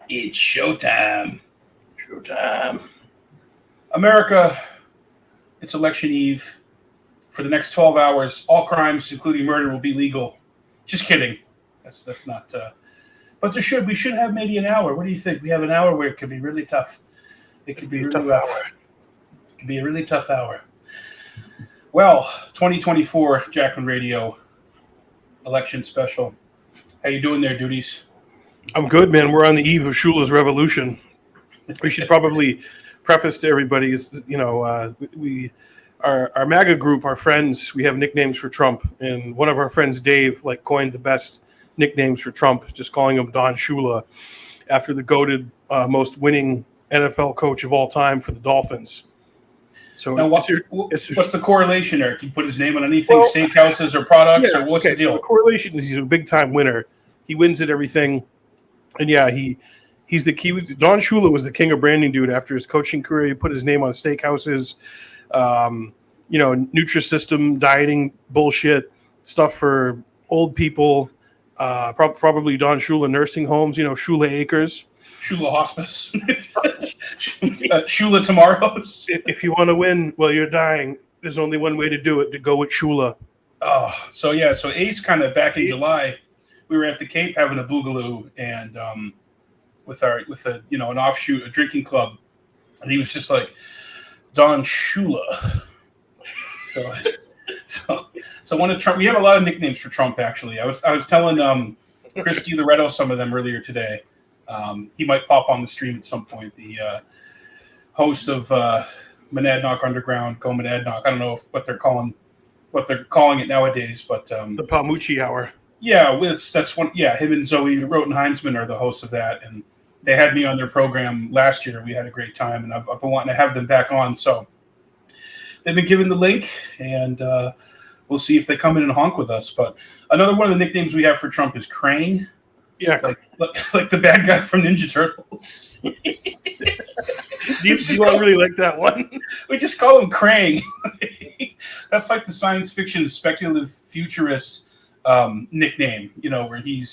It's showtime. Showtime. America, it's election eve. For the next 12 hours, all crimes, including murder, will be legal. Just kidding. That's not. But we should have maybe an hour. What do you think? We have an hour where it could be really tough. It could be really tough hour. It could be a really tough hour. Well, 2024 Jackman Radio election special. How you doing there, duties? I'm good, man. We're on the eve of Shula's revolution. We should probably preface to everybody, our MAGA group, our friends, we have nicknames for Trump, and one of our friends, Dave, coined the best nicknames for Trump, just calling him Don Shula, after the goated most winning NFL coach of all time for the Dolphins. So now, what's the correlation there? Can you put his name on anything, steakhouses or products, or what's the deal? So the correlation is he's a big-time winner. He wins at everything. And yeah, he's the key. Don Shula was the king of branding, dude. After his coaching career, he put his name on steakhouses, Nutrisystem, dieting bullshit, stuff for old people, probably Don Shula nursing homes, Shula Acres. Shula Hospice. Shula Tomorrows. If you want to win while you're dying, there's only one way to do it, to go with Shula. Oh, so Ace kind of back in July, we were at the Cape having a boogaloo and with an offshoot, a drinking club, and he was just like, Don Shula. So one of Trump, we have a lot of nicknames for Trump, actually. I was telling Christy Loretto some of them earlier today. He might pop on the stream at some point. The host of Monadnock Underground, Go Monadnock. I don't know what they're calling it nowadays, but the Palmucci Hour. Yeah, that's one. Yeah, him and Zoe Roten-Heinzman are the hosts of that, and they had me on their program last year. We had a great time, and I've been wanting to have them back on. So they've been given the link, and we'll see if they come in and honk with us. But another one of the nicknames we have for Trump is Krang. Yeah, like the bad guy from Ninja Turtles. Do you really like that one? We just call him Krang. That's like the science fiction speculative futurist nickname, where he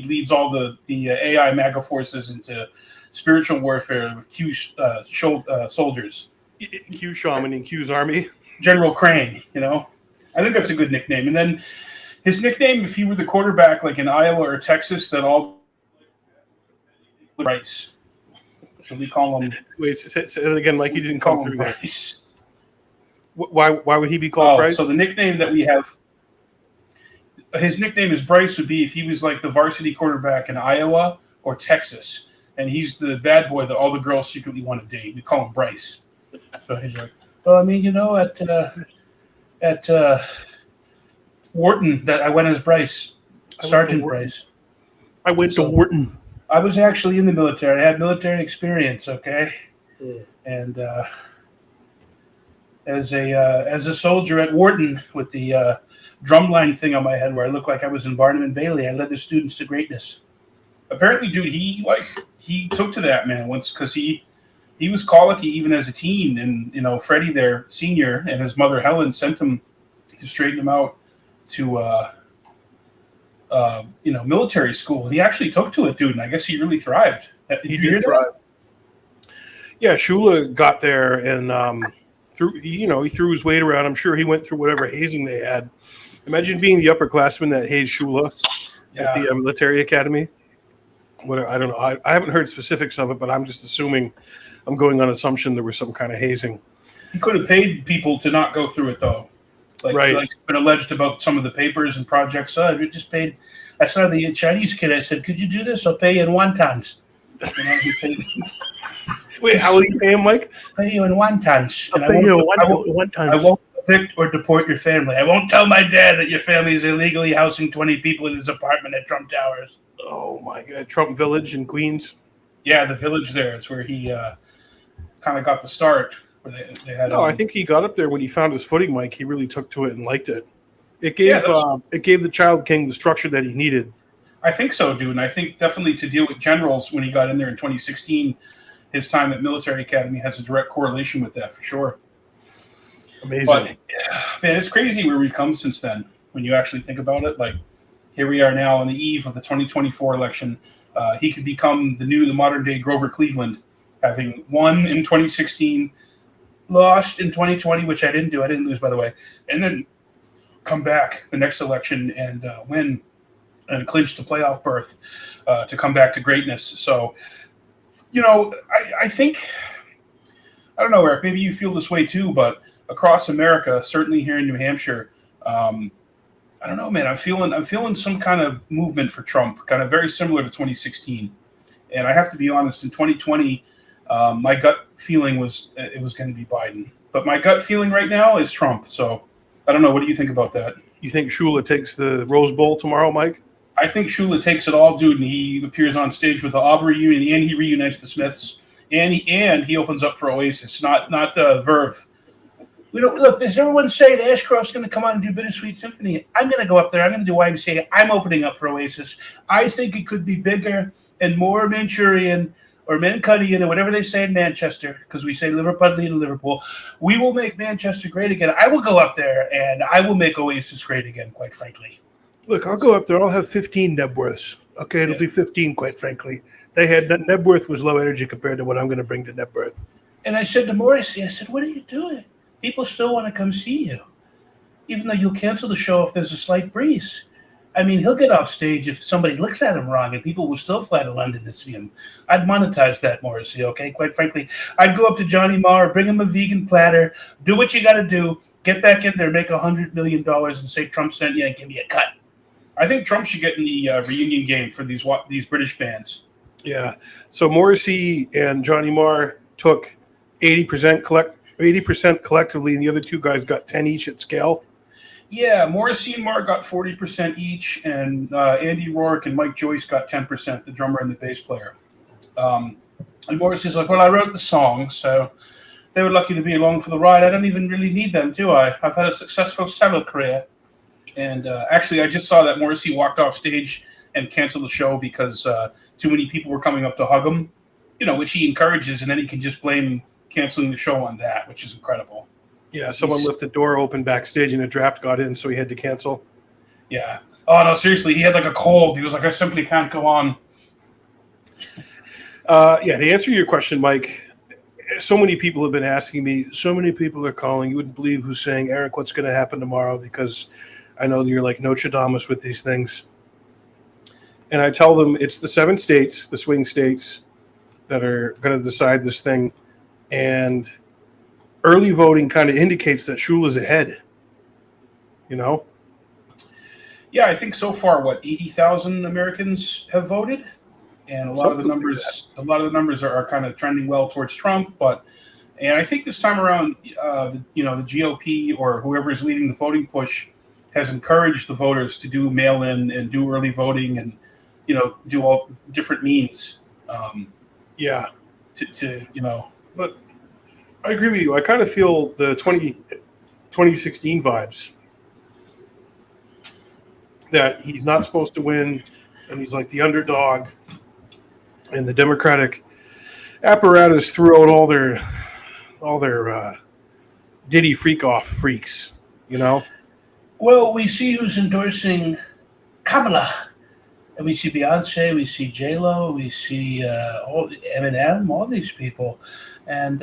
leads all the AI MAGA forces into spiritual warfare with Q soldiers. Q Shaman and Q's army. General Krang, I think that's a good nickname. And then his nickname, if he were the quarterback like in Iowa or Texas, that all Rice. So we call him. Wait, say it again, like you didn't come through there. Bryce. Why would he be called Bryce? So the nickname that we have, his nickname is Bryce, would be if he was like the varsity quarterback in Iowa or Texas, and he's the bad boy that all the girls secretly want to date. We call him Bryce. So he's like, at Wharton, that I went as Bryce, Sergeant Bryce. I went to Wharton. I was actually in the military. I had military experience, okay? Yeah. And as a soldier at Wharton with the drumline thing on my head where I looked like I was in Barnum and Bailey, I led the students to greatness. Apparently, dude, he took to that, man, once, because he was colicky even as a teen, and Freddie, their senior, and his mother Helen sent him to straighten him out to military school. And he actually took to it, dude, and I guess he really thrived. He did thrive. Yeah, Shula got there and he threw his weight around. I'm sure he went through whatever hazing they had. Imagine being the upperclassman that hazed Shula at the military academy. I don't know. I haven't heard specifics of it, but I'm just assuming. I'm going on assumption there was some kind of hazing. He could have paid people to not go through it, though. Like it's been alleged about some of the papers and projects. We just paid. I saw the Chinese kid. I said, "Could you do this? I'll pay you in wontons." He paid. Wait, how will you pay him, Mike? Pay you in wontons. I'll pay you in wontons. I won't evict or deport your family. I won't tell my dad that your family is illegally housing 20 people in his apartment at Trump Towers. Oh my God, Trump Village in Queens. Yeah, the Village there. It's where he kind of got the start. They had. No, I think he got up there when he found his footing, Mike. He really took to it and liked it. It gave the Child King the structure that he needed. I think so, dude. And I think definitely to deal with generals when he got in there in 2016, his time at military academy has a direct correlation with that for sure. Amazing. But, man, it's crazy where we've come since then when you actually think about it. Like, here we are now on the eve of the 2024 election. he could become the modern day Grover Cleveland, having won in 2016, lost in 2020, which I didn't do. I didn't lose, by the way, and then come back the next election and win and clinch the playoff berth to come back to greatness. So, I think, I don't know, Eric, maybe you feel this way too, but across America, certainly here in New Hampshire, I don't know, man. I'm feeling some kind of movement for Trump, kind of very similar to 2016. And I have to be honest, in 2020, my gut feeling was it was going to be Biden, but my gut feeling right now is Trump. So I don't know. What do you think about that? You think Shula takes the Rose Bowl tomorrow, Mike? I think Shula takes it all, dude, and he appears on stage with the Aubrey reunion, and he reunites the Smiths, and he opens up for Oasis, not Verve. We don't look. There's everyone saying Ashcroft's going to come out and do Bittersweet Symphony. I'm going to go up there. I'm going to do YMCA. I'm opening up for Oasis. I think it could be bigger and more Manchurian or Mancunian or whatever they say in Manchester, because we say Liverpudlian in Liverpool. We will make Manchester great again. I will go up there and I will make Oasis great again, quite frankly. Look, I'll go up there. I'll have 15 Nebworths. Okay, it'll be 15, quite frankly. Nebworth was low energy compared to what I'm going to bring to Nebworth. And I said to Morrissey, I said, what are you doing? People still want to come see you, even though you'll cancel the show if there's a slight breeze. I mean, he'll get off stage if somebody looks at him wrong, and people will still fly to London to see him. I'd monetize that, Morrissey, okay? Quite frankly, I'd go up to Johnny Marr, bring him a vegan platter, do what you got to do, get back in there, make $100 million, and say Trump sent you and give me a cut. I think Trump should get in the reunion game for these British bands. Yeah. So Morrissey and Johnny Marr took 80% collectively, and the other two guys got 10 each at scale. Yeah, Morrissey and Marr got 40% each, and Andy Rourke and Mike Joyce got 10%, the drummer and the bass player. And Morrissey's like, well, I wrote the song, so they were lucky to be along for the ride. I don't even really need them, do I? I've had a successful solo career. And actually, I just saw that Morrissey walked off stage and canceled the show because too many people were coming up to hug him, which he encourages, and then he can just blame canceling the show on that, which is incredible. Yeah, someone left the door open backstage and a draft got in, so he had to cancel. Yeah. Oh, no, seriously, he had like a cold. He was like, I simply can't go on. Yeah, to answer your question, Mike, so many people have been asking me, so many people are calling. You wouldn't believe who's saying, Eric, what's going to happen tomorrow? Because I know you're like Nostradamus with these things. And I tell them it's the 7 states, the swing states, that are going to decide this thing. And early voting kind of indicates that Shula's ahead. Yeah, I think so far, 80,000 Americans have voted, and a lot of the numbers are kind of trending well towards Trump. And I think this time around, the GOP or whoever is leading the voting push has encouraged the voters to do mail-in and do early voting and do all different means. But I agree with you. I kind of feel the 2016 vibes that he's not supposed to win, and he's like the underdog, and the Democratic apparatus threw out all their Diddy freak-off freaks, Well, we see who's endorsing Kamala. And we see Beyonce, we see J-Lo, we see Eminem, all these people. And,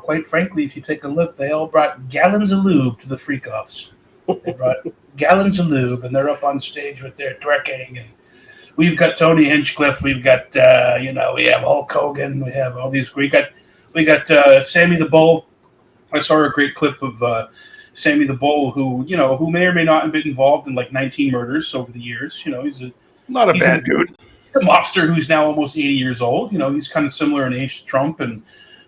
quite frankly, if you take a look, they all brought gallons of lube to the freak-offs. They brought gallons of lube, and they're up on stage with their twerking. And we've got Tony Hinchcliffe. We've got, we have Hulk Hogan. We have all these. We got Sammy the Bull. I saw a great clip of Sammy the Bull, who may or may not have been involved in like 19 murders over the years. He's not a bad dude. A mobster who's now almost 80 years old. He's kind of similar in age to Trump, and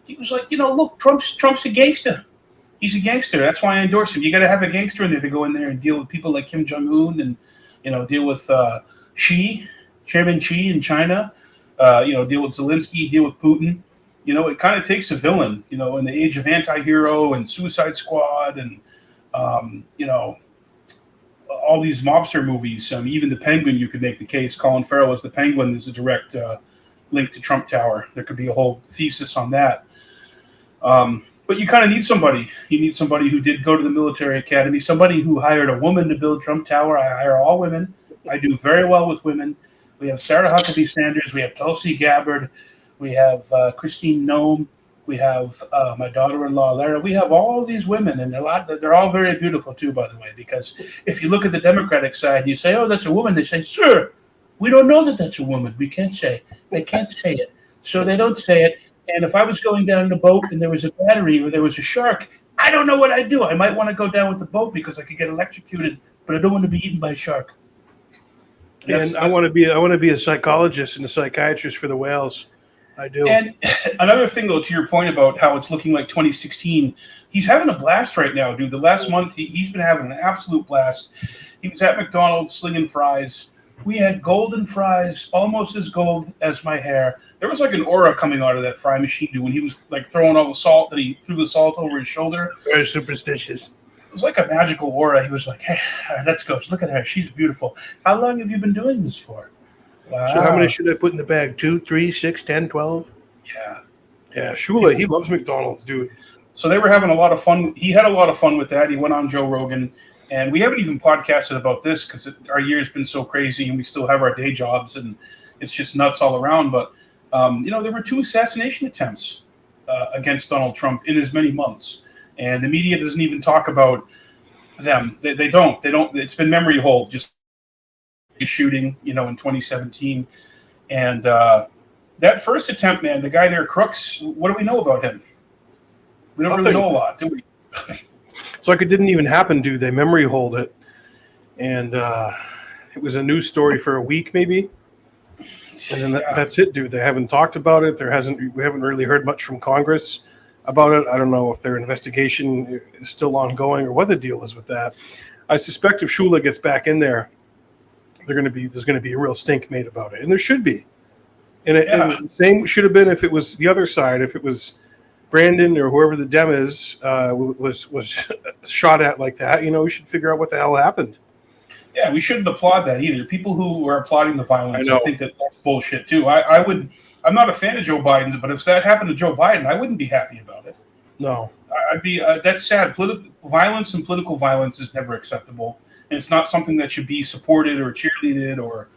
he was like, look, Trump's a gangster. He's a gangster. That's why I endorse him. You got to have a gangster in there to go in there and deal with people like Kim Jong-un and deal with Chairman Xi in China. Deal with Zelensky, deal with Putin. It kind of takes a villain. In the age of anti-hero and Suicide Squad and all these mobster movies. Even the Penguin, you could make the case. Colin Farrell as the Penguin is a direct link to Trump Tower. There could be a whole thesis on that. But you kind of need somebody. You need somebody who did go to the military academy, somebody who hired a woman to build Trump Tower. I hire all women. I do very well with women. We have Sarah Huckabee Sanders. We have Tulsi Gabbard. We have Christine Nome. We have my daughter-in-law, Lara. We have all these women, and they're all very beautiful, too, by the way, because if you look at the Democratic side, you say, oh, that's a woman. They say, sir, we don't know that that's a woman. We can't say. They can't say it. So they don't say it. And if I was going down in a boat and there was a battery or there was a shark, I don't know what I'd do. I might want to go down with the boat because I could get electrocuted, but I don't want to be eaten by a shark. And I want to be a psychologist and a psychiatrist for the whales. I do. And another thing, though, to your point about how it's looking like 2016, he's having a blast right now, dude. The last month, he's been having an absolute blast. He was at McDonald's slinging fries. We had golden fries, almost as gold as my hair. There was like an aura coming out of that fry machine, dude, when he was like throwing all the salt, that he threw the salt over his shoulder. Very superstitious. It was like a magical aura. He was like, hey, let's go. Look at her. She's beautiful. How long have you been doing this for? Wow. So how many should I put in the bag? 2, 3, 6, 10, 12? Yeah. Yeah, Shula, he loves McDonald's, dude. So they were having a lot of fun. He had a lot of fun with that. He went on Joe Rogan. And we haven't even podcasted about this because our year's been so crazy and we still have our day jobs and it's just nuts all around. But, there were 2 assassination attempts against Donald Trump in as many months. And the media doesn't even talk about them. They don't. It's been memory hold, just shooting, in 2017. And that first attempt, man, the guy there, Crooks, what do we know about him? We don't really know a lot, do we? It's like it didn't even happen, dude. They memory hold it. And it was a news story for a week, maybe. And then that's it, dude. They haven't talked about it. We haven't really heard much from Congress about it. I don't know if their investigation is still ongoing or what the deal is with that. I suspect if Shula gets back in there, there's going to be a real stink made about it, and there should be. And the same should have been if it was the other side. If it was Brandon or whoever the Dem is was shot at like that, we should figure out what the hell happened. Yeah, we shouldn't applaud that either. People who are applauding the violence, I think that's bullshit too. I'm not a fan of Joe Biden, but if that happened to Joe Biden, I wouldn't be happy about it. No, I'd be. That's sad. Violence and political violence is never acceptable, and it's not something that should be supported or cheerleaded or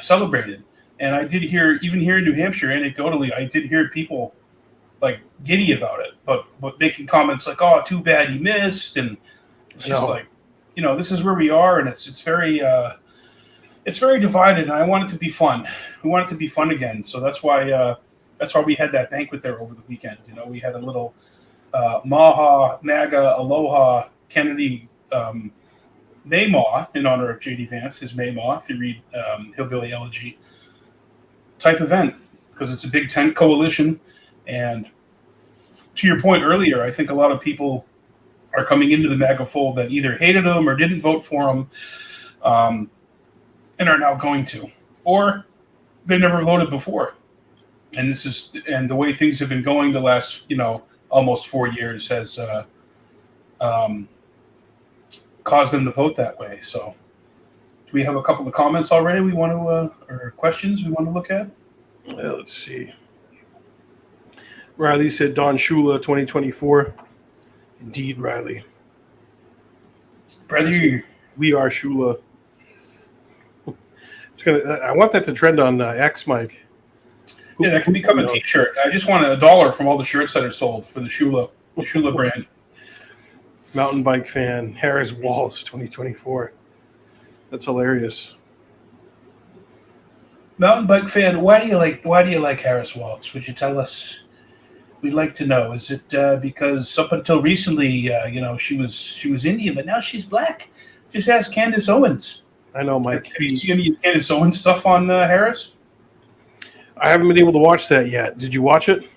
celebrated. And I did hear, even here in New Hampshire, anecdotally, I did hear people like giddy about it, but making comments like, "Oh, too bad he missed," and it's just like, this is where we are, and it's very divided. And I want it to be fun. We want it to be fun again. So that's why we had that banquet there over the weekend. We had a little Maha, MAGA, Aloha, Kennedy, Maymaw in honor of J.D. Vance, his Maymaw, if you read Hillbilly Elegy, type event, because it's a big tent coalition. And to your point earlier, I think a lot of people are coming into the MAGA fold that either hated him or didn't vote for him, and are now going to, or they never voted before. And the way things have been going the last, almost 4 years has caused them to vote that way. So, do we have a couple of comments already we want to, or questions we want to look at? Well, let's see. Riley said Don Shula 2024. Indeed, Riley. Brother, we are Shula. I want that to trend on X, Mike. Yeah, that can become a T-shirt. I just want $1 from all the shirts that are sold for the Shula brand. Mountain bike fan, Harris Walls 2024. That's hilarious. Mountain bike fan, why do you like Harris Waltz? Would you tell us? We'd like to know. Is it because up until recently, she was Indian, but now she's black? Just ask Candace Owens. I know, Mike. Have you seen any Candace Owens stuff on Harris? I haven't been able to watch that yet. Did you watch it?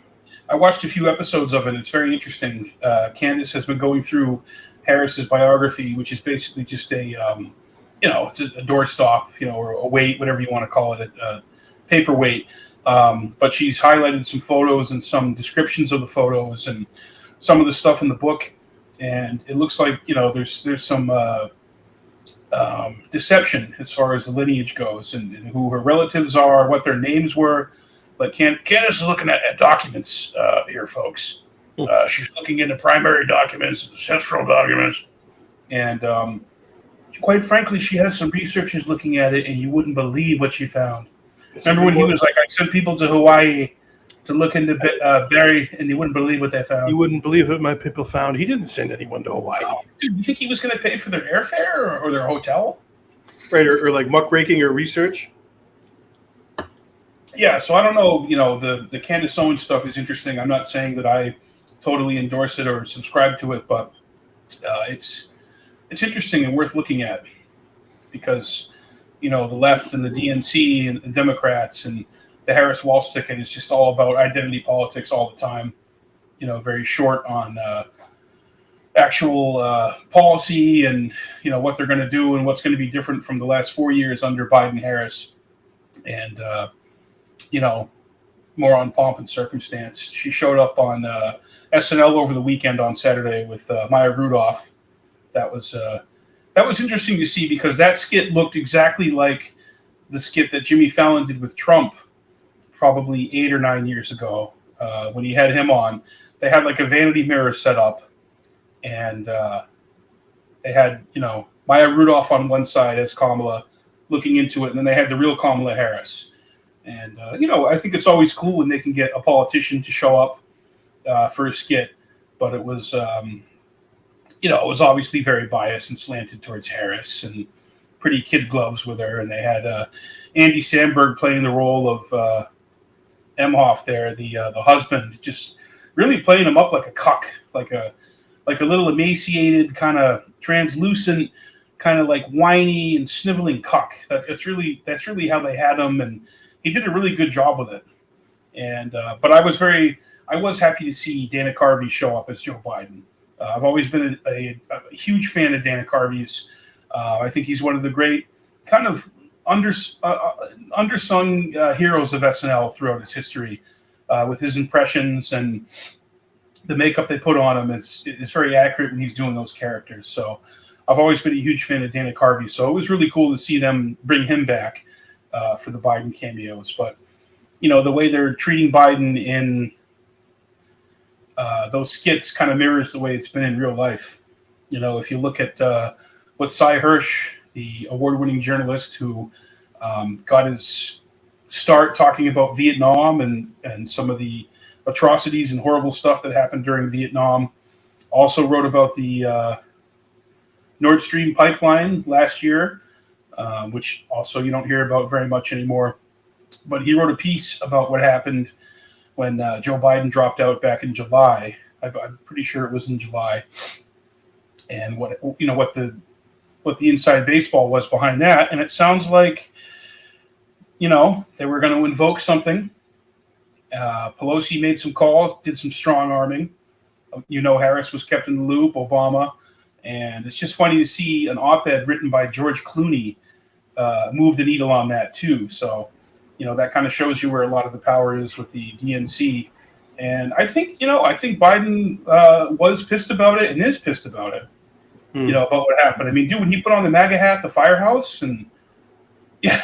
I watched a few episodes of it. It's very interesting. Candace has been going through Harris's biography, which is basically just a it's a doorstop, or a weight, whatever you want to call it, a paperweight. But she's highlighted some photos and some descriptions of the photos and some of the stuff in the book. And it looks like, there's some deception as far as the lineage goes and who her relatives are, what their names were. Like Candace is looking at documents here, folks. She's looking into primary documents, ancestral documents. And quite frankly, she has some researchers looking at it, and you wouldn't believe what she found. It's Remember when he was like, I sent people to Hawaii to look into Barry, and you wouldn't believe what they found. You wouldn't believe what my people found. He didn't send anyone to Hawaii. Wow. Dude, you think he was going to pay for their airfare or their hotel? Right, or like muckraking or research? Yeah, so I don't know. The Candace Owens stuff is interesting. I'm not saying that I totally endorse it or subscribe to it, but it's interesting and worth looking at because, the left and the DNC and the Democrats and the Harris Walsh ticket is just all about identity politics all the time. Very short on actual policy and, what they're going to do and what's going to be different from the last 4 years under Biden-Harris. And, more on pomp and circumstance. She showed up on SNL over the weekend on Saturday with Maya Rudolph. That was interesting to see because that skit looked exactly like the skit that Jimmy Fallon did with Trump probably 8 or 9 years ago when he had him on. They had like a vanity mirror set up, and they had Maya Rudolph on one side as Kamala looking into it, and then they had the real Kamala Harris. And, I think it's always cool when they can get a politician to show up for a skit. But it was, it was obviously very biased and slanted towards Harris and pretty kid gloves with her. And they had Andy Samberg playing the role of Emhoff there, the husband, just really playing him up like a cuck, like a little emaciated, kind of translucent, kind of like whiny and sniveling cuck. That's really how they had him. And he did a really good job with it, and but I was happy to see Dana Carvey show up as Joe Biden. I've always been a huge fan of Dana Carvey's. I think he's one of the great kind of undersung heroes of SNL throughout its history, with his impressions and the makeup they put on him is very accurate when he's doing those characters. So I've always been a huge fan of Dana Carvey. So it was really cool to see them bring him back for the Biden cameos. But, the way they're treating Biden in those skits kind of mirrors the way it's been in real life. If you look at what Cy Hirsch, the award-winning journalist who got his start talking about Vietnam and some of the atrocities and horrible stuff that happened during Vietnam, also wrote about the Nord Stream pipeline last year, which also you don't hear about very much anymore. But he wrote a piece about what happened when Joe Biden dropped out back in July. I'm pretty sure it was in July, and what the inside baseball was behind that. And it sounds like they were going to invoke something. Pelosi made some calls, did some strong arming. Harris was kept in the loop, Obama. And it's just funny to see an op-ed written by George Clooney move the needle on that too. So, that kind of shows you where a lot of the power is with the DNC. And I think Biden was pissed about it and is pissed about it, about what happened. I mean, dude, when he put on the MAGA hat, the firehouse, and yeah.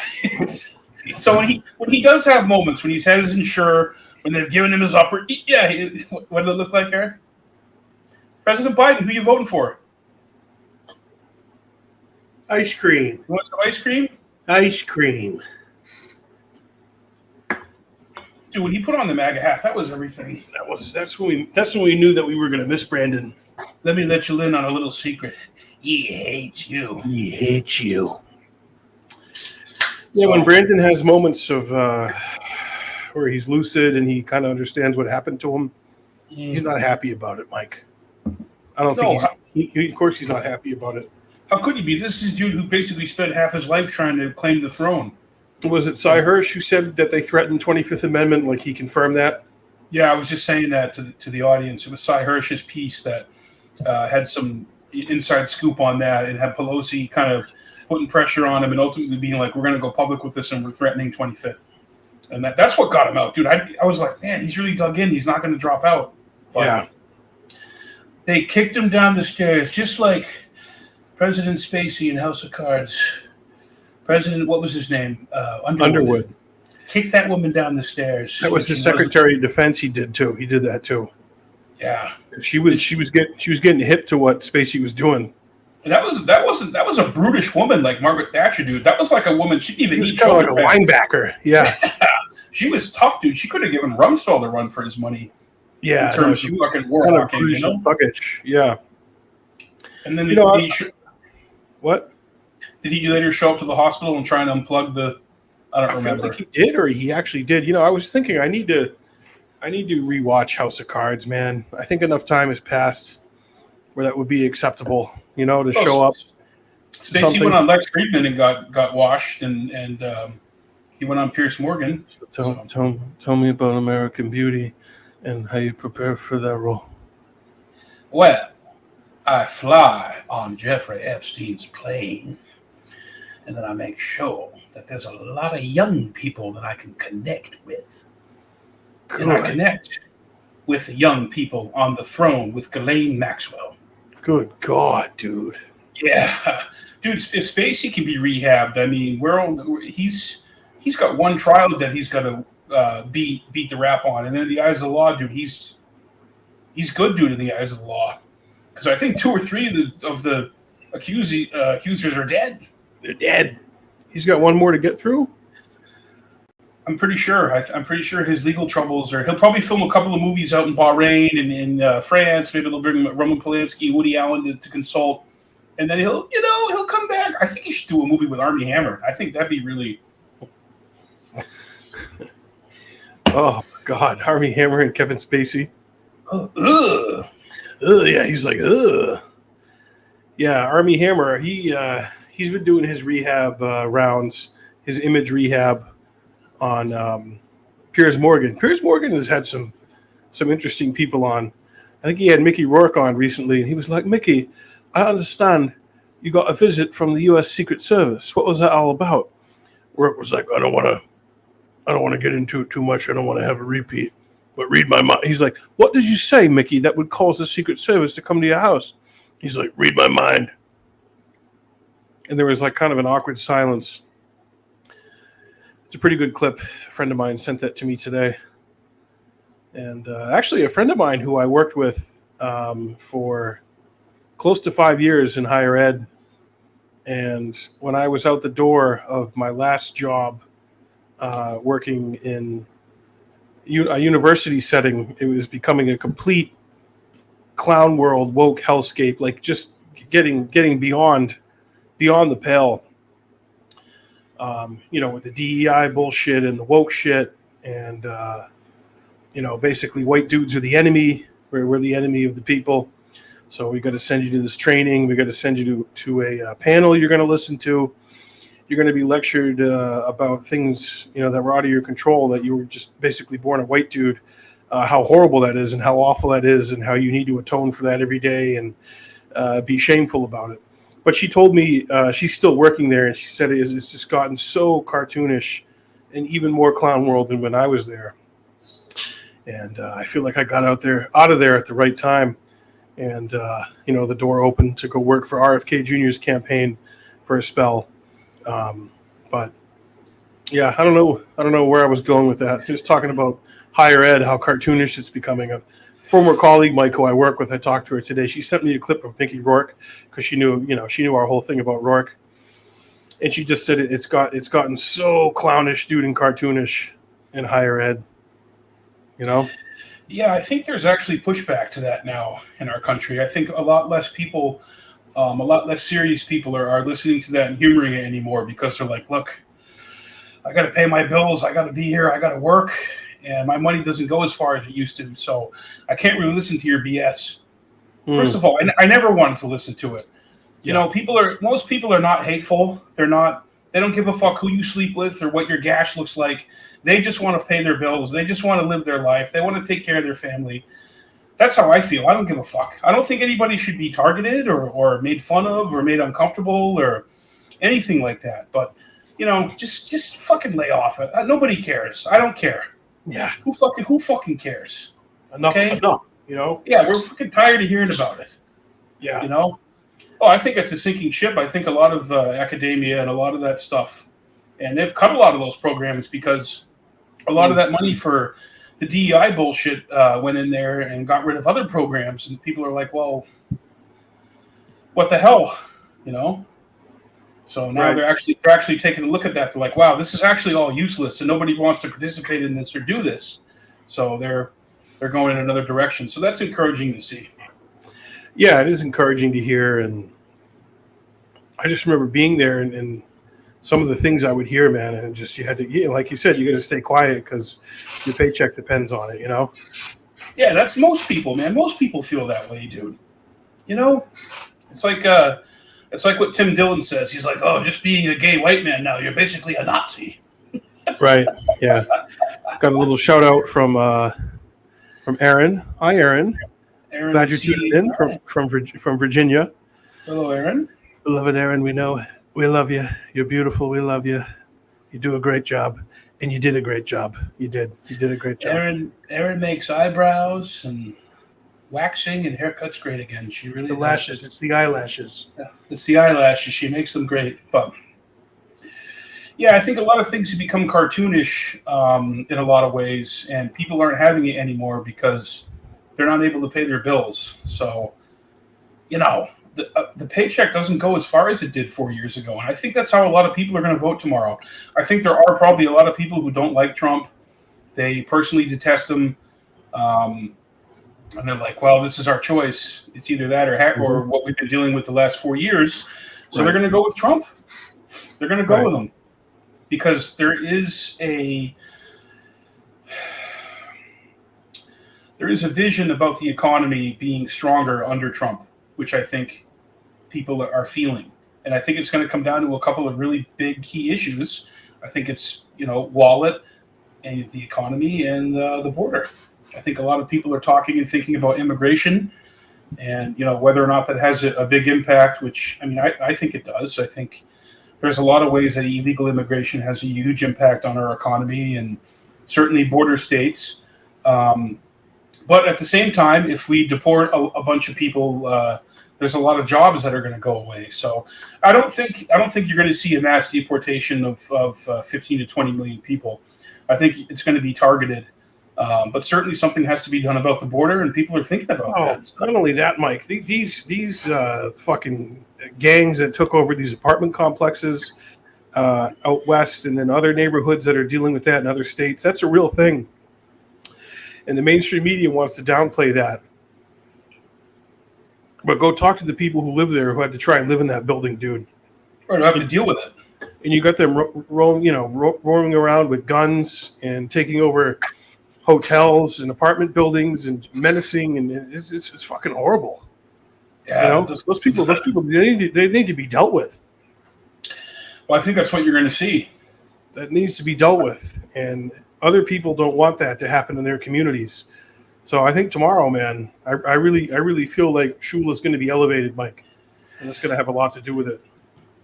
So when he does have moments, when he's had his insurer, when they've given him his upper, what did it look like, Eric? President Biden, who are you voting for? Ice cream. You want some ice cream? Ice cream. Dude, when he put on the MAGA hat, that was everything. That's when we knew that we were going to miss Brandon. Let me let you in on a little secret. He hates you. He hates you. Yeah, when Brandon has moments of where he's lucid and he kind of understands what happened to him, he's not happy about it, Mike. I don't think of course he's not happy about it. How could he be? This is a dude who basically spent half his life trying to claim the throne. Was it Cy Hirsch who said that they threatened 25th Amendment? Like he confirmed that? Yeah, I was just saying that to the audience. It was Cy Hirsch's piece that had some inside scoop on that and had Pelosi kind of putting pressure on him and ultimately being like, we're going to go public with this and we're threatening 25th. And that's what got him out, dude. I was like, man, he's really dug in. He's not going to drop out. But yeah. They kicked him down the stairs, just like President Spacey in House of Cards. President, what was his name? Underwood. Kicked that woman down the stairs. That was the Secretary of Defense. He did too. He did that too. Yeah. She was getting hip to what Spacey was doing. That was a brutish woman like Margaret Thatcher, dude. That was like a woman. She didn't He even was need kind of shoulder like a pads. linebacker. Yeah. She was tough, dude. She could have given Rumsfeld a run for his money in Yeah, no, terms she of was fucking war kind of hawking, you brutish and know. thuggish. Yeah. And then You know, what? did he later show up to the hospital and try and unplug the? I don't I feel like remember. he did, or he actually did. You know, I was thinking I need to rewatch House of Cards, man. I think enough time has passed where that would be acceptable. You know, to show up to Stacey went something. on Lex Friedman and got washed, and he went on Pierce Morgan. Tell me about American Beauty and how you prepare for that role. Well, I fly on Jeffrey Epstein's plane, and then I make sure that there's a lot of young people that I can connect with. Good. And I connect with the young people on the throne with Ghislaine Maxwell. Good God, dude. Yeah, dude. If Spacey can be rehabbed, I mean, he's got one trial that he's got to beat the rap on, and then in the eyes of the law, dude, he's good, dude, in the eyes of the law. Because I think 2 or 3 of the accusers are dead. They're dead. He's got one more to get through. I'm pretty sure. I'm pretty sure his legal troubles are. He'll probably film a couple of movies out in Bahrain and in France. Maybe they'll bring Roman Polanski, Woody Allen to consult, and then he'll come back. I think he should do a movie with Armie Hammer. I think that'd be really. Oh God, Armie Hammer and Kevin Spacey. Yeah, he's like, ugh. Yeah, Armie Hammer. He's been doing his rehab rounds, his image rehab on Piers Morgan. Piers Morgan has had some interesting people on. I think he had Mickey Rourke on recently, and he was like, Mickey, I understand you got a visit from the U.S. Secret Service. What was that all about? Rourke was like, I don't want to get into it too much. I don't want to have a repeat. But read my mind. He's like, what did you say, Mickey, that would cause the Secret Service to come to your house? He's like, read my mind. And there was like kind of an awkward silence. It's a pretty good clip. A friend of mine sent that to me today. And actually, a friend of mine who I worked with for close to 5 years in higher ed. And when I was out the door of my last job working in a university setting, it was becoming a complete clown world, woke hellscape, like just getting beyond the pale. With the DEI bullshit and the woke shit, and basically white dudes are the enemy. We're the enemy of the people. So we got to send you to this training. We got to send you to a panel you're going to listen to. You're going to be lectured about things that were out of your control, that you were just basically born a white dude, how horrible that is and how awful that is, and how you need to atone for that every day and be shameful about it. But she told me she's still working there, and she said it's just gotten so cartoonish and even more clown world than when I was there. And I feel like I got out of there at the right time, and the door opened to go work for RFK Jr.'s campaign for a spell. But yeah, I don't know where I was going with that. Just talking about higher ed, how cartoonish it's becoming. A former colleague, Mike, who I work with, I talked to her today. She sent me a clip of Mickey Rourke because she knew our whole thing about Rourke. And she just said it's gotten so clownish, dude, and cartoonish in higher ed. Yeah, I think there's actually pushback to that now in our country. I think a lot less people, a lot less serious people are listening to that and humoring it anymore, because they're like, look, I got to pay my bills. I got to be here. I got to work. And my money doesn't go as far as it used to. So I can't really listen to your BS. First of all, I never wanted to listen to it. Yeah. Most people are not hateful. They don't give a fuck who you sleep with or what your gash looks like. They just want to pay their bills. They just want to live their life. They want to take care of their family. That's how I feel. I don't give a fuck. I don't think anybody should be targeted or made fun of or made uncomfortable or anything like that. But, just fucking lay off it. Nobody cares. I don't care. Yeah. Who fucking cares? Enough. Yeah, we're fucking tired of hearing about it. Yeah. Oh, I think it's a sinking ship. I think a lot of academia and a lot of that stuff, and they've cut a lot of those programs because a lot of that money for the DEI bullshit went in there and got rid of other programs. And people are like, well, what the hell? you know. So now Right. they're actually taking a look at that. They're like, wow, this is actually all useless, and nobody wants to participate in this or do this. So they're going in another direction. So that's encouraging to see. Yeah, it is encouraging to hear, and I just remember being there and some of the things I would hear, man, and just you had to, yeah, like you said, you got to stay quiet because your paycheck depends on it, you know. Yeah, that's most people, man. Most people feel that way, dude. You know, it's like what Tim Dillon says. He's like, oh, just being a gay white man now, you're basically a Nazi. Right. Yeah. Got a little shout out from Aaron. Hi, Aaron. Aaron Glad you're C. tuning in from Virginia. Hello, Aaron. Beloved Aaron, we know we love you. You're beautiful. We love you. You do a great job, and you did a great job. You did a great job. Aaron makes eyebrows and waxing and haircuts great again. She really The does. lashes. It's the eyelashes. Yeah, it's the eyelashes. She makes them great. But yeah, I think a lot of things have become cartoonish in a lot of ways, and people aren't having it anymore because they're not able to pay their bills. So, you know, the paycheck doesn't go as far as it did 4 years ago, and I think that's how a lot of people are going to vote tomorrow. I think there are probably a lot of people who don't like Trump. They personally detest him, and they're like, "Well, this is our choice. It's either that or what we've been dealing with the last 4 years." So they're going to go with Trump. They're going to go with him because there is a vision about the economy being stronger under Trump, which I think people are feeling. And I think it's going to come down to a couple of really big key issues. I think it's, wallet and the economy and the border. I think a lot of people are talking and thinking about immigration and, whether or not that has a big impact, which, I think it does. I think there's a lot of ways that illegal immigration has a huge impact on our economy and certainly border states. But at the same time, if we deport a bunch of people, there's a lot of jobs that are going to go away. So I don't think you're going to see a mass deportation of 15 to 20 million people. I think it's going to be targeted. But certainly something has to be done about the border, and people are thinking about that. Not only that, Mike, these fucking gangs that took over these apartment complexes out west and then other neighborhoods that are dealing with that in other states, that's a real thing. And the mainstream media wants to downplay that. But go talk to the people who live there who had to try and live in that building, dude. Or have to deal with it. And you got them roaming around with guns and taking over hotels and apartment buildings and menacing, and it's fucking horrible. Yeah, those people they need to be dealt with. Well, I think that's what you're going to see. That needs to be dealt with, and other people don't want that to happen in their communities. So I think tomorrow, man, I really feel like Shula's going to be elevated, Mike, and it's going to have a lot to do with it.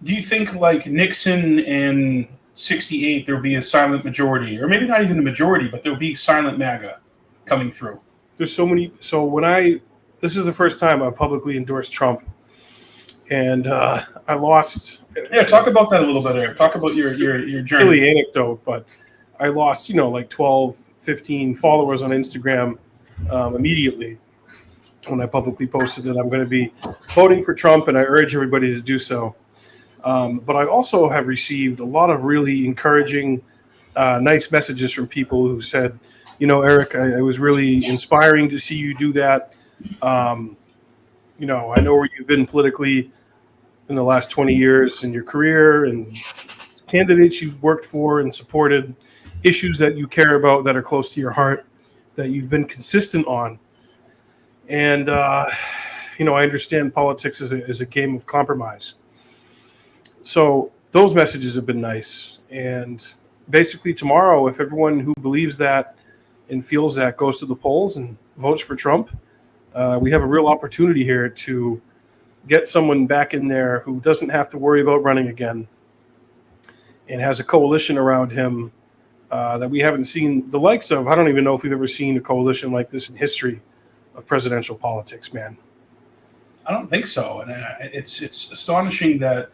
Do you think like Nixon in '68 there'll be a silent majority, or maybe not even a majority, but there'll be silent MAGA coming through? There's so many. So this is the first time I've publicly endorsed Trump, and I lost. Yeah, talk about that a little bit, Eric. Talk about your journey. Silly anecdote, but I lost, like 12, 15 followers on Instagram immediately when I publicly posted that I'm going to be voting for Trump, and I urge everybody to do so. But I also have received a lot of really encouraging, nice messages from people who said, Eric, I was really inspiring to see you do that. I know where you've been politically in the last 20 years in your career and candidates you've worked for and supported, issues that you care about that are close to your heart, that you've been consistent on. And, I understand politics is a game of compromise. So those messages have been nice. And basically tomorrow, if everyone who believes that and feels that goes to the polls and votes for Trump, we have a real opportunity here to get someone back in there who doesn't have to worry about running again and has a coalition around him that we haven't seen the likes of. I don't even know if we've ever seen a coalition like this in history of presidential politics, man. I don't think so. And it's astonishing that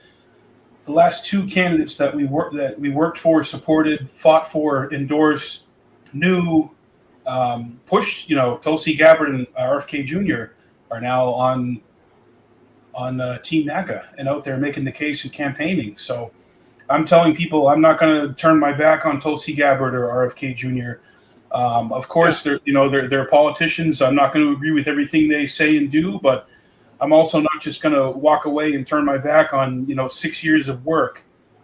the last two candidates that we worked for, supported, fought for, endorsed, knew, pushed, Tulsi Gabbard and RFK Jr. are now on Team MAGA and out there making the case and campaigning. So I'm telling people I'm not going to turn my back on Tulsi Gabbard or RFK Jr. Of course, they're politicians. I'm not going to agree with everything they say and do, but I'm also not just going to walk away and turn my back on 6 years of work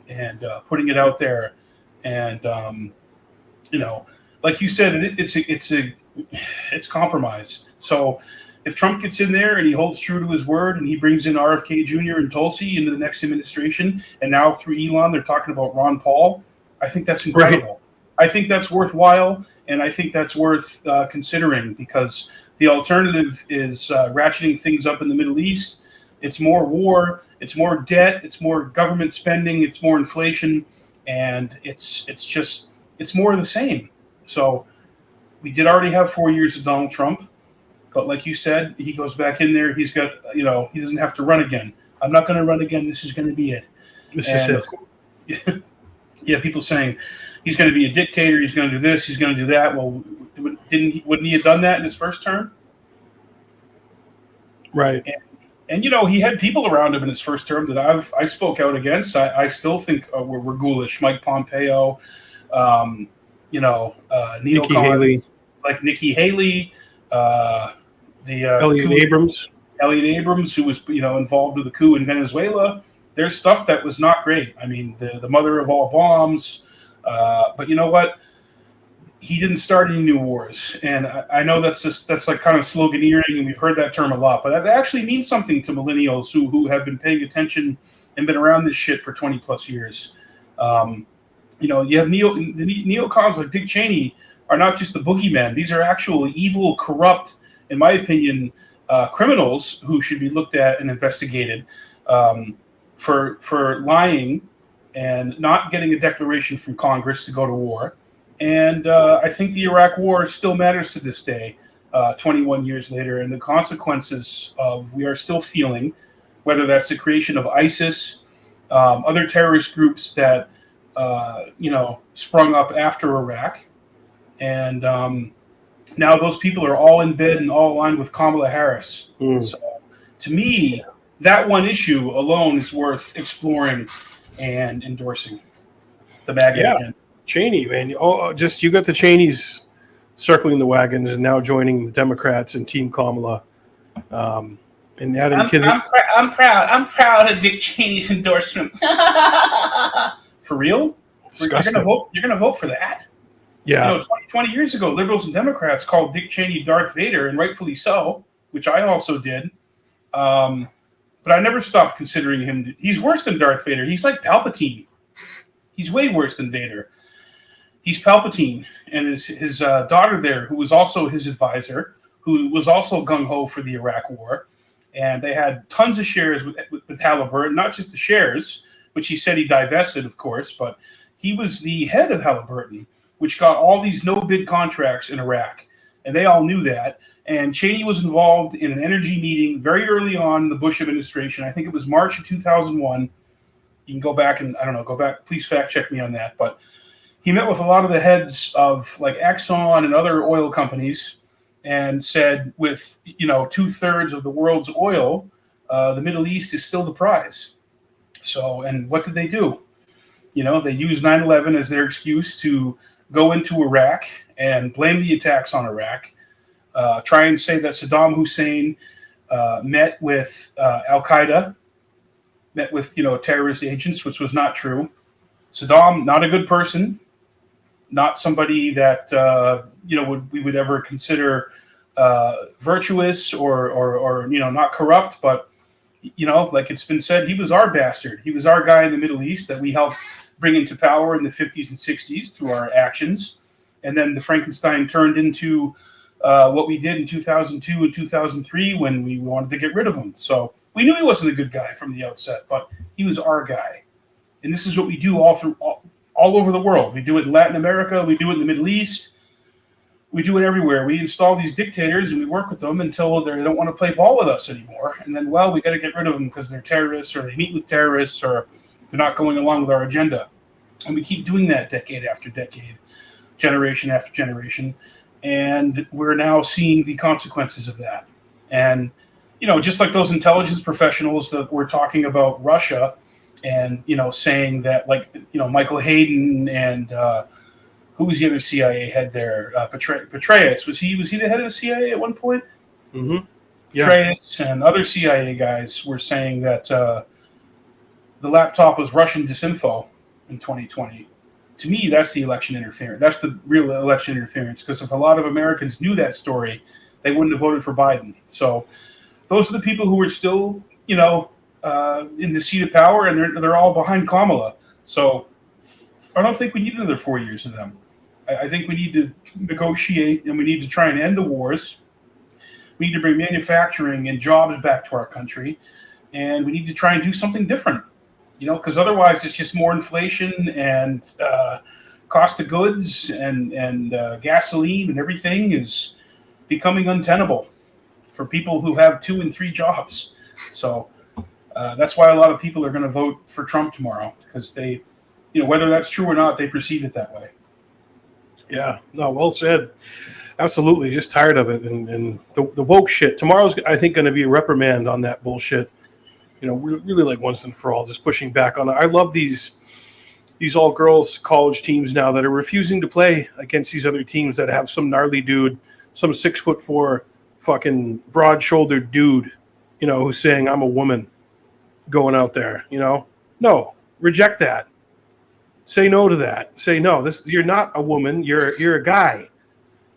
and putting it out there. And like you said, it's compromise. So if Trump gets in there and he holds true to his word and he brings in RFK Jr. and Tulsi into the next administration, and now through Elon they're talking about Ron Paul, I think that's incredible. Right. I think that's worthwhile, and I think that's worth considering, because the alternative is ratcheting things up in the Middle East. It's more war, it's more debt, it's more government spending, it's more inflation, and it's more of the same. So we did already have 4 years of Donald Trump. But like you said, he goes back in there. He's got, he doesn't have to run again. I'm not going to run again. This is going to be it. This is it. Yeah, people saying he's going to be a dictator. He's going to do this. He's going to do that. Well, wouldn't he have done that in his first term? Right. And he had people around him in his first term that I spoke out against. I still think we're ghoulish. Mike Pompeo, Nikki Haley, like Nikki Haley. Elliot Abrams, who was involved with the coup in Venezuela. There's stuff that was not great. I mean, the mother of all bombs. But you know what? He didn't start any new wars, and I know that's like kind of sloganeering, and we've heard that term a lot. But that actually means something to millennials who have been paying attention and been around this shit for 20 plus years. You have neocons like Dick Cheney are not just the boogeyman. These are actual evil, corrupt, in my opinion, criminals who should be looked at and investigated for lying and not getting a declaration from Congress to go to war. And I think the Iraq War still matters to this day, 21 years later, and the consequences of we are still feeling, whether that's the creation of ISIS, other terrorist groups that sprung up after Iraq. And now those people are all in bed and all aligned with Kamala Harris. So to me, that one issue alone is worth exploring and endorsing. The MAGA agenda. Cheney, man. You got the Cheneys circling the wagons and now joining the Democrats and Team Kamala. And Adam I'm proud of Dick Cheney's endorsement. For real? Disgusting. You're gonna vote for that? Yeah. 20 years ago, liberals and Democrats called Dick Cheney Darth Vader, and rightfully so, which I also did. But I never stopped considering him. He's worse than Darth Vader. He's like Palpatine. He's way worse than Vader. He's Palpatine, and his daughter there, who was also his advisor, who was also gung-ho for the Iraq War, and they had tons of shares with Halliburton, not just the shares, which he said he divested, of course, but he was the head of Halliburton, which got all these no-bid contracts in Iraq, and they all knew that. And Cheney was involved in an energy meeting very early on in the Bush administration. I think it was March of 2001. You can go back and, please fact check me on that. But he met with a lot of the heads of like Exxon and other oil companies and said with, 2/3 of the world's oil, the Middle East is still the prize. So, and what did they do? They used 9/11 as their excuse to go into Iraq and blame the attacks on Iraq, try and say that Saddam Hussein met with Al-Qaeda, met with, terrorist agents, which was not true. Saddam, not a good person, not somebody that, we would ever consider virtuous or not corrupt, but, like it's been said, he was our bastard. He was our guy in the Middle East that we helped bring into power in the 50s and 60s through our actions. And then the Frankenstein turned into what we did in 2002 and 2003 when we wanted to get rid of him. So we knew he wasn't a good guy from the outset, but he was our guy. And this is what we do all over the world. We do it in Latin America. We do it in the Middle East. We do it everywhere. We install these dictators and we work with them until they don't want to play ball with us anymore. And then, we got to get rid of them because they're terrorists or they meet with terrorists or they're not going along with our agenda. And we keep doing that decade after decade, generation after generation. And we're now seeing the consequences of that. And just like those intelligence professionals that were talking about Russia, and saying that, like, Michael Hayden and who was the other CIA head there? Petraeus, was he the head of the CIA at one point? Mm-hmm. Yeah. Petraeus and other CIA guys were saying that the laptop was Russian disinfo in 2020. To me, that's the election interference. That's the real election interference, because if a lot of Americans knew that story, they wouldn't have voted for Biden. So those are the people who are still, in the seat of power, and they're all behind Kamala. So I don't think we need another 4 years of them. I think we need to negotiate, and we need to try and end the wars. We need to bring manufacturing and jobs back to our country, and we need to try and do something different. Because otherwise it's just more inflation and cost of goods and gasoline, and everything is becoming untenable for people who have 2 and 3 jobs. So that's why a lot of people are going to vote for Trump tomorrow, because they, whether that's true or not, they perceive it that way. Yeah, no, well said. Absolutely, just tired of it, and the woke shit. Tomorrow's, I think, going to be a reprimand on that bullshit. Really, like, once and for all, just pushing back on it. I love these all girls college teams now that are refusing to play against these other teams that have some gnarly dude, some 6'4" fucking broad shouldered dude, who's saying I'm a woman, going out there. No, reject that. Say no to that. Say no. You're not a woman. You're a guy.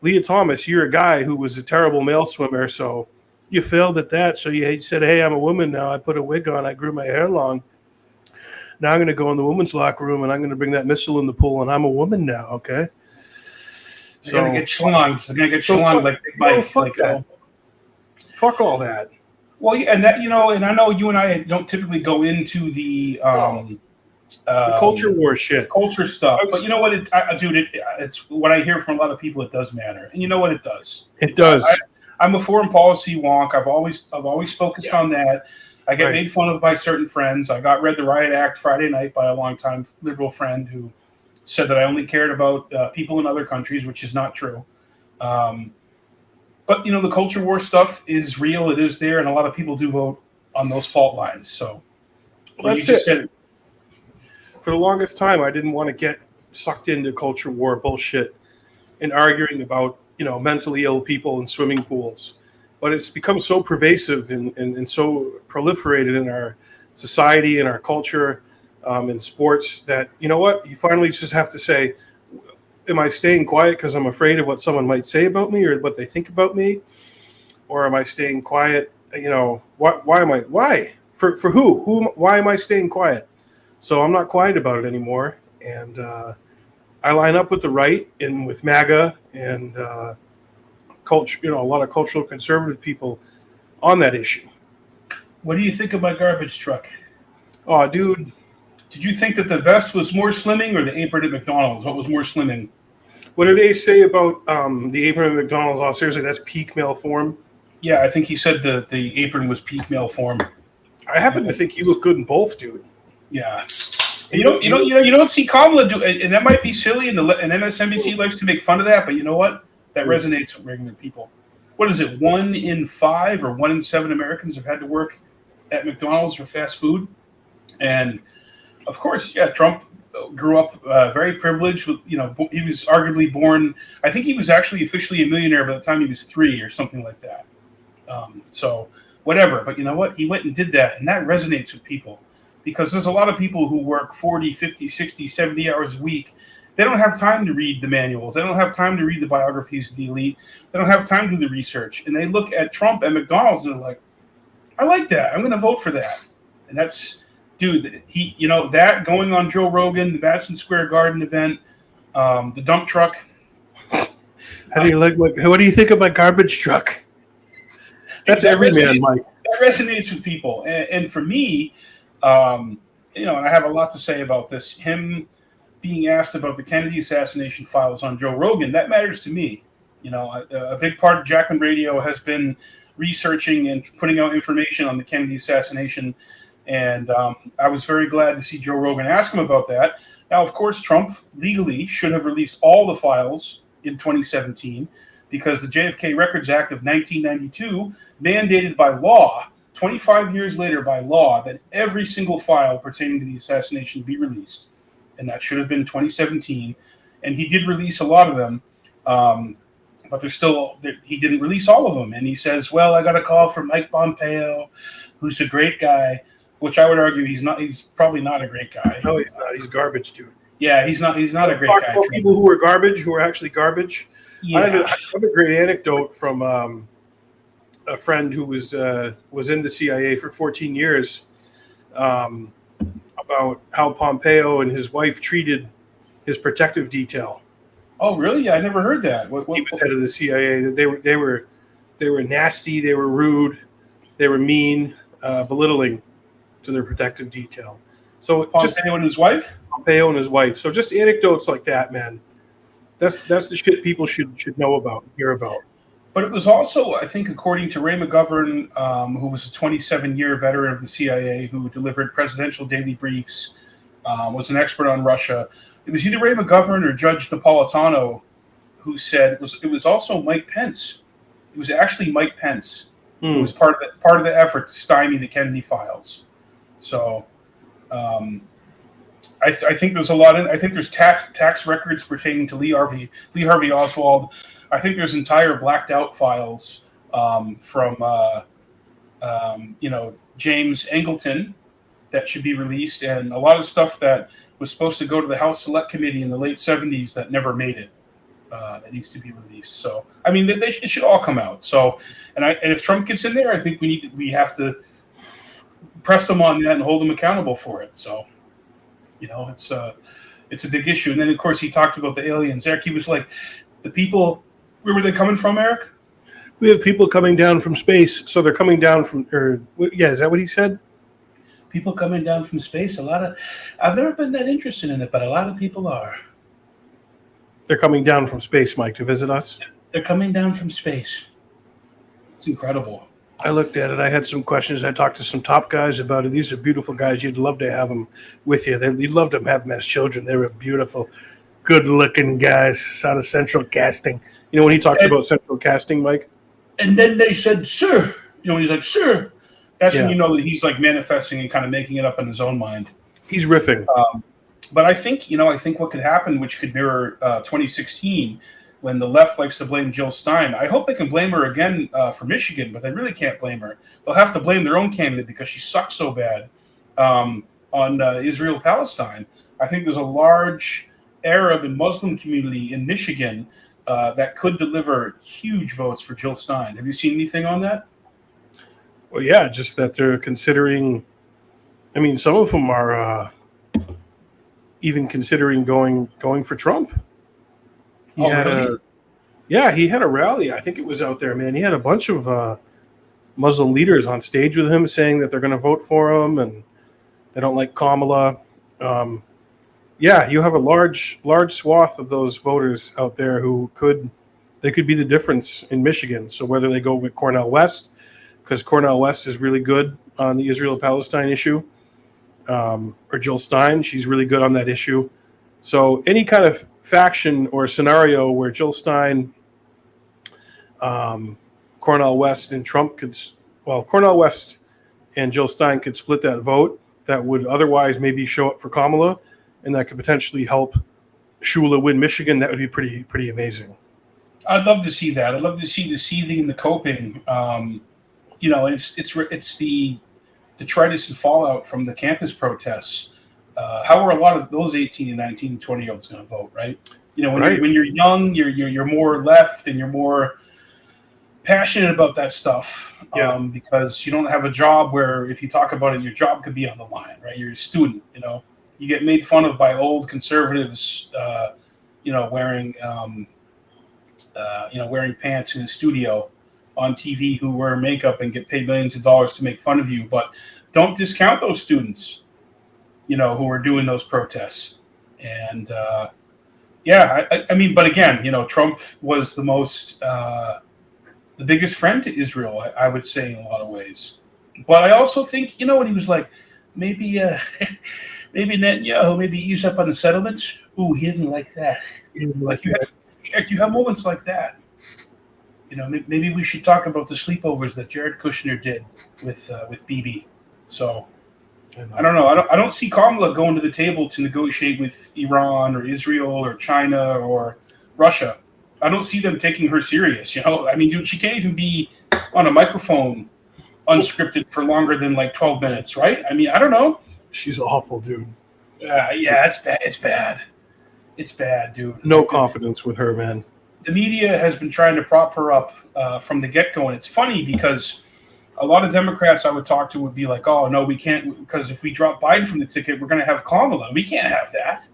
Leah Thomas, you're a guy who was a terrible male swimmer, so you failed at that. So you said, hey, I'm a woman now. I put a wig on. I grew my hair long. Now I'm going to go in the women's locker room, and I'm going to bring that missile in the pool, and I'm a woman now, okay? They're going to get schlonged. They're going to get schlonged like Big Mike. Fuck that. Fuck all that. Well, yeah, and that, and I know you and I don't typically go into the culture war shit. Culture stuff. But you know what, dude, it's what I hear from a lot of people. It does matter. And you know what, it does. It does. I'm a foreign policy wonk. I've always focused on that. I get made fun of by certain friends. I got read the Riot Act Friday night by a longtime liberal friend who said that I only cared about people in other countries, which is not true. But the culture war stuff is real. It is there, and a lot of people do vote on those fault lines. So that's it. For the longest time, I didn't want to get sucked into culture war bullshit and arguing about mentally ill people in swimming pools. But it's become so pervasive and so proliferated in our society and our culture, in sports, that, you finally just have to say, am I staying quiet because I'm afraid of what someone might say about me or what they think about me? Or am I staying quiet? Why? For who? Why am I staying quiet? So I'm not quiet about it anymore. And I line up with the right and with MAGA and culture, a lot of cultural conservative people on that issue. What do you think of my garbage truck? Oh, dude. Did you think that the vest was more slimming or the apron at McDonald's? What was more slimming? What did they say about the apron at McDonald's? Oh, seriously, that's peak male form. Yeah, I think he said the apron was peak male form. I happen to think you look good in both, dude. Yeah. And you don't see Kamala do, and that might be silly, and MSNBC likes to make fun of that, but you know what? That resonates with regular people. What is it? 1 in 5 or 1 in 7 Americans have had to work at McDonald's for fast food, and of course, yeah, Trump grew up very privileged. He was arguably born. I think he was actually officially a millionaire by the time he was 3 or something like that. So whatever. But you know what? He went and did that, and that resonates with people because there's a lot of people who work 40, 50, 60, 70 hours a week. They don't have time to read the manuals. They don't have time to read the biographies of the elite. They don't have time to do the research. And they look at Trump and McDonald's and they're like, I like that. I'm going to vote for that. And that's, dude, that going on Joe Rogan, the Madison Square Garden event, the dump truck. What do you think of my garbage truck? That's every man, Mike. That resonates with people. And for me, and I have a lot to say about this. Him being asked about the Kennedy assassination files on Joe Rogan, that matters to me. A big part of Jackman Radio has been researching and putting out information on the Kennedy assassination. And I was very glad to see Joe Rogan ask him about that. Now, of course, Trump legally should have released all the files in 2017. because the JFK Records Act of 1992 mandated by law, 25 years later by law, that every single file pertaining to the assassination be released. And that should have been 2017. And he did release a lot of them. But he didn't release all of them. And he says, well, I got a call from Mike Pompeo, who's a great guy, which I would argue he's probably not a great guy. No, he's not. He's garbage, dude. Yeah, he's not a great guy. About people who are garbage, who are actually garbage. Yeah. I have a great anecdote from a friend who was in the CIA for 14 years about how Pompeo and his wife treated his protective detail. Oh, really? Yeah, I never heard that. He was head of the CIA. That they were nasty. They were rude. They were mean, belittling to their protective detail. So Pompeo and his wife. Pompeo and his wife. So just anecdotes like that, man. That's the shit people should know about, hear about. But it was also, I think, according to Ray McGovern, who was a 27-year veteran of the CIA who delivered presidential daily briefs, was an expert on Russia. It was either Ray McGovern or Judge Napolitano who said it was also Mike Pence. It was actually Mike Pence who was part of the effort to stymie the Kennedy files. So I think there's a lot I think there's tax records pertaining to Lee Harvey Oswald. I think there's entire blacked out files from James Angleton that should be released, and a lot of stuff that was supposed to go to the House Select Committee in the late 70s that never made it. That needs to be released. So I mean, it should all come out. So and if Trump gets in there, I think we have to press them on that and hold them accountable for it. So it's a big issue. And then of course he talked about the aliens. Eric, he was like, the people, where were they coming from, Eric? We have people coming down from space, so they're coming down from. Is that what he said? People coming down from space. I've never been that interested in it, but a lot of people are. They're coming down from space, Mike, to visit us. They're coming down from space. It's incredible. I looked at it. I had some questions. I talked to some top guys about it. These are beautiful guys. You'd love to have them with you. You'd love to have them as children. They were beautiful, good-looking guys out of Central Casting. You know when he talks about Central Casting, Mike? And then they said, sir. He's like, sir. That's when you know that he's like manifesting and kind of making it up in his own mind. He's riffing. But I think what could happen, which could mirror 2016, when the left likes to blame Jill Stein. I hope they can blame her again for Michigan, but they really can't blame her. They'll have to blame their own candidate because she sucks so bad on Israel-Palestine. I think there's a large Arab and Muslim community in Michigan that could deliver huge votes for Jill Stein. Have you seen anything on that? Well, yeah, just that they're considering. I mean, some of them are even considering going for Trump. He had a rally. I think it was out there, man. He had a bunch of Muslim leaders on stage with him saying that they're going to vote for him and they don't like Kamala. You have a large swath of those voters out there who could be the difference in Michigan. So whether they go with Cornel West, because Cornel West is really good on the Israel-Palestine issue, or Jill Stein, she's really good on that issue. So any kind of faction or scenario where Jill Stein, Cornel West, and Cornel West and Jill Stein could split that vote that would otherwise maybe show up for Kamala, and that could potentially help Shula win Michigan. That would be pretty amazing. I'd love to see that. I'd love to see the seething and the coping. It's the detritus and fallout from the campus protests. How are a lot of those 18 and 19 and 20-year-olds going to vote, right? When you're young, you're more left and you're more passionate about that stuff because you don't have a job where if you talk about it, your job could be on the line, right? You're a student, You get made fun of by old conservatives, wearing pants in the studio on TV who wear makeup and get paid millions of dollars to make fun of you. But don't discount those students, who are doing those protests. And but again, Trump was the biggest friend to Israel, I would say, in a lot of ways. But I also think, when he was like, maybe Netanyahu, maybe ease up on the settlements. Ooh, he didn't like that. You have moments like that. Maybe we should talk about the sleepovers that Jared Kushner did with Bibi. So I don't know. I don't see Kamala going to the table to negotiate with Iran or Israel or China or Russia. I don't see them taking her serious. I mean, dude, she can't even be on a microphone unscripted for longer than like 12 minutes, right? I mean, I don't know. She's awful, dude. Yeah, it's bad. It's bad, dude. No confidence with her, man. The media has been trying to prop her up from the get-go, and it's funny because a lot of Democrats I would talk to would be like, oh, no, we can't, because if we drop Biden from the ticket, we're going to have Kamala. We can't have that.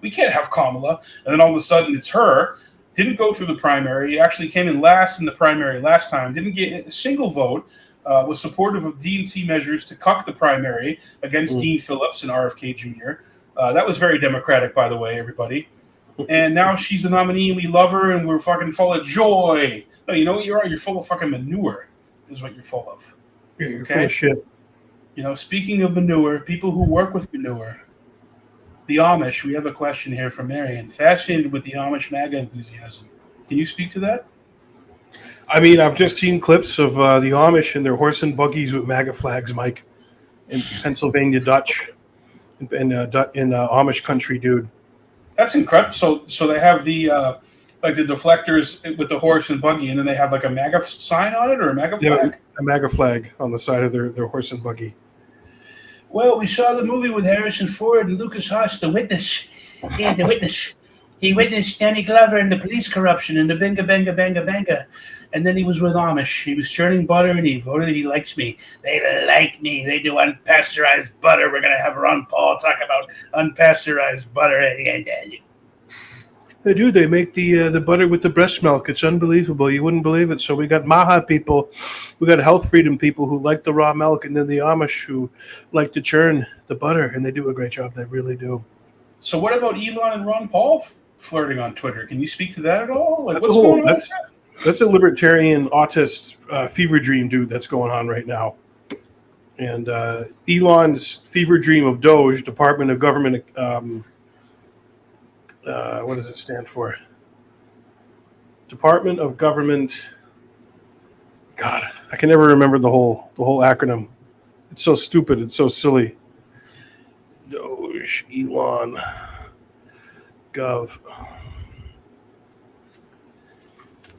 We can't have Kamala. And then all of a sudden it's her. Didn't go through the primary. Actually came in last in the primary last time. Didn't get a single vote. Was supportive of DNC measures to cuck the primary against Dean Phillips and RFK Jr. That was very Democratic, by the way, everybody. And now she's the nominee, and we love her, and we're fucking full of joy. No, you know what you are? You're full of fucking manure is what you're full of. Yeah, you're full of shit. Speaking of manure, people who work with manure, the Amish, we have a question here from Marion. Fascinated with the Amish MAGA enthusiasm. Can you speak to that? I mean, I've just seen clips of the Amish and their horse and buggies with MAGA flags, Mike, in Pennsylvania Dutch, in Amish country, dude. That's incredible. So they have the like the deflectors with the horse and buggy, and then they have like a MAGA sign on it or a MAGA flag? Yeah, a MAGA flag on the side of their horse and buggy. Well, we saw the movie with Harrison Ford and Lucas Haas, The Witness. Yeah, The Witness. He witnessed Danny Glover and the police corruption and the benga, benga, benga, benga. And then he was with Amish. He was churning butter, and he voted. He likes me. They like me. They do unpasteurized butter. We're going to have Ron Paul talk about unpasteurized butter. They do. They make the butter with the breast milk. It's unbelievable. You wouldn't believe it. So we got Maha people. We got health freedom people who like the raw milk, and then the Amish who like to churn the butter, and they do a great job. They really do. So what about Elon and Ron Paul flirting on Twitter? Can you speak to that at all? Like, that's a libertarian autist fever dream, dude, that's going on right now. And Elon's fever dream of Doge, Department of Government, what does it stand for? Department of Government. God, I can never remember the whole acronym. It's so stupid. It's so silly. Doge, Elon, Gov.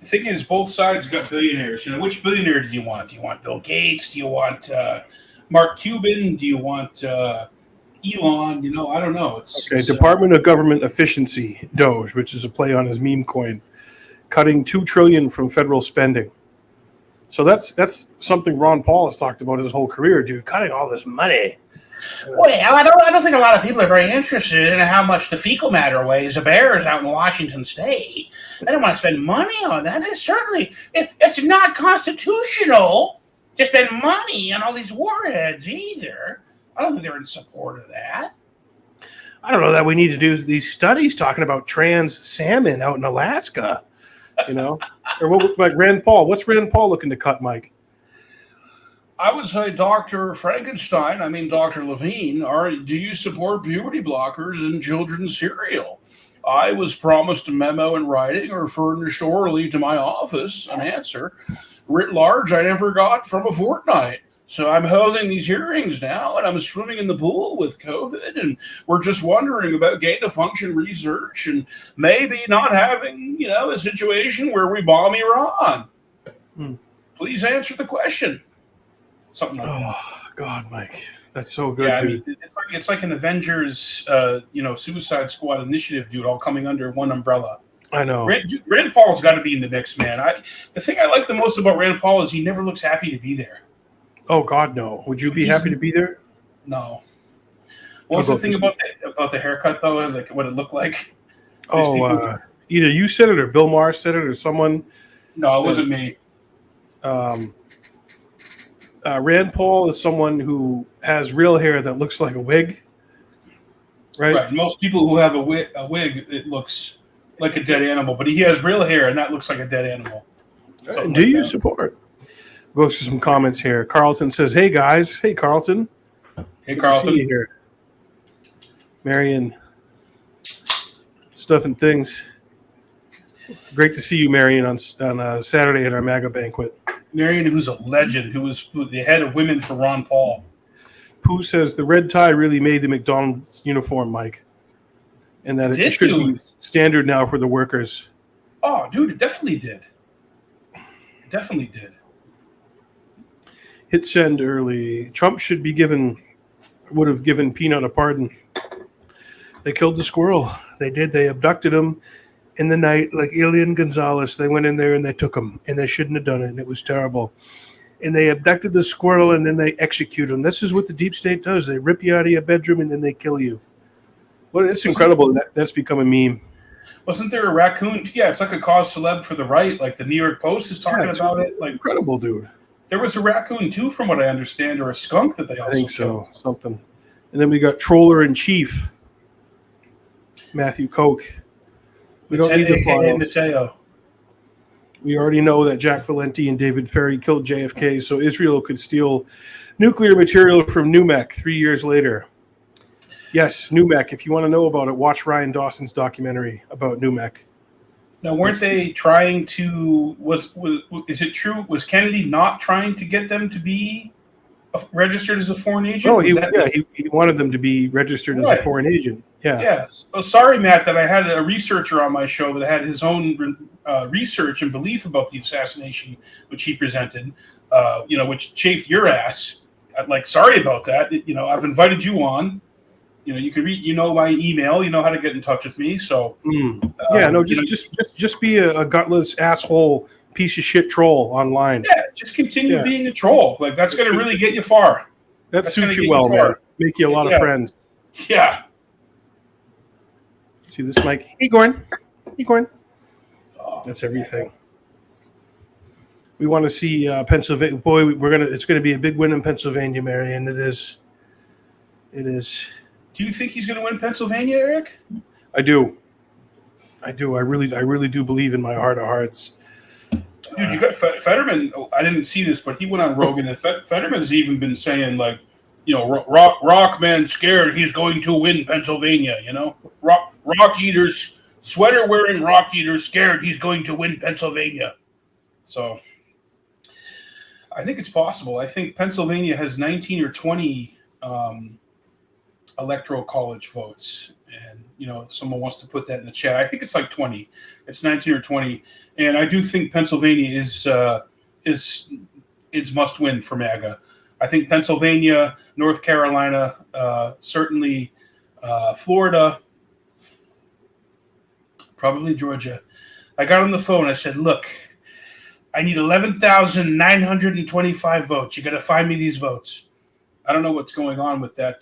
The thing is, both sides got billionaires. Which billionaire do you want? Do you want Bill Gates? Do you want Mark Cuban? Do you want Elon? I don't know. It's Department of Government Efficiency, Doge, which is a play on his meme coin, cutting $2 trillion from federal spending. So that's something Ron Paul has talked about his whole career, dude. Cutting all this money. Well, I don't think a lot of people are very interested in how much the fecal matter weighs of bears out in Washington State. They don't want to spend money on that. It's not constitutional to spend money on all these warheads either. I don't think they're in support of that. I don't know that we need to do these studies talking about trans salmon out in Alaska, or what, like Rand Paul. What's Rand Paul looking to cut, Mike? I would say Dr. Frankenstein, Dr. Levine, do you support puberty blockers in children's cereal? I was promised a memo in writing or furnished orally to my office an answer. Writ large, I never got from a fortnight. So I'm holding these hearings now, and I'm swimming in the pool with COVID, and we're just wondering about gain-of-function research and maybe not having, a situation where we bomb Iran. Please answer the question. Something like that. Oh, God, Mike. That's so good, yeah, dude. It's like an Avengers, Suicide Squad initiative, dude, all coming under one umbrella. I know. Rand Paul's got to be in the mix, man. The thing I like the most about Rand Paul is he never looks happy to be there. Oh, God, no. Would you be happy to be there? No. What was the thing about the haircut, though? Like what it looked like? Either you said it or Bill Maher said it or someone. No, it wasn't me. Rand Paul is someone who has real hair that looks like a wig, right? Right. Most people who have a wig, it looks like a dead animal, but he has real hair, and that looks like a dead animal. Do you support? Goes to some comments here. Carlton says, "Hey guys, hey Carlton, hey Carlton, see you here." Marion, stuff and things. Great to see you, Marion, on Saturday at our MAGA banquet. Marion, who's a legend, who was the head of women for Ron Paul. Pooh says the red tie really made the McDonald's uniform, Mike, and that it should be standard now for the workers. Oh, dude, it definitely did. It definitely did. Hit send early. Trump would have given Peanut a pardon. They killed the squirrel. They did. They abducted him in the night like Elian Gonzalez. They went in there and they took him, and they shouldn't have done it, and it was terrible. And they abducted the squirrel, and then they execute him. This is what the deep state does. They rip you out of your bedroom, and then they kill you. Well, it's incredible. That's become a meme. Wasn't there a raccoon? Yeah, it's like a cause celeb for the right. Like the New York Post is talking about it. Like incredible, dude. There was a raccoon too, from what I understand, or a skunk that they also killed. Something. And then we got Troller in Chief, Matthew Koch. We don't need the files. We already know that Jack Valenti and David Ferry killed JFK, so Israel could steal nuclear material from NUMEC 3 years later. Yes, NUMEC. If you want to know about it, watch Ryan Dawson's documentary about NUMEC. Now, weren't they trying to? Is it true? Was Kennedy not trying to get them to be registered as a foreign agent? No, he wanted them to be registered as a foreign agent. Yeah. Yes. Oh, sorry, Matt, that I had a researcher on my show that had his own research and belief about the assassination, which he presented. Which chafed your ass. Sorry about that. I've invited you on. You can read. My email. You know how to get in touch with me. So just be a gutless asshole piece of shit troll online. Yeah, just continue being a troll. That's going to really get you far. That suits you well, man. Make you a lot of friends. Yeah. See this, Mike? Hey, Gordon. That's everything. We want to see Pennsylvania. Boy, it's going to be a big win in Pennsylvania, Marion. It is. Do you think he's going to win Pennsylvania, Eric? I do. I really do believe in my heart of hearts. Dude, you got Fetterman. I didn't see this, but he went on Rogan, and Fetterman's even been saying, Rockman scared he's going to win Pennsylvania. Rock eaters, sweater wearing rock eaters scared he's going to win Pennsylvania. So I think it's possible. I think Pennsylvania has 19 or 20 electoral college votes, and someone wants to put that in the chat. I think it's like 20. It's 19 or 20, and I do think Pennsylvania is must win for MAGA. I think Pennsylvania, North Carolina, certainly Florida, probably Georgia. I got on the phone. I said, "Look, I need 11,925 votes. You got to find me these votes." I don't know what's going on with that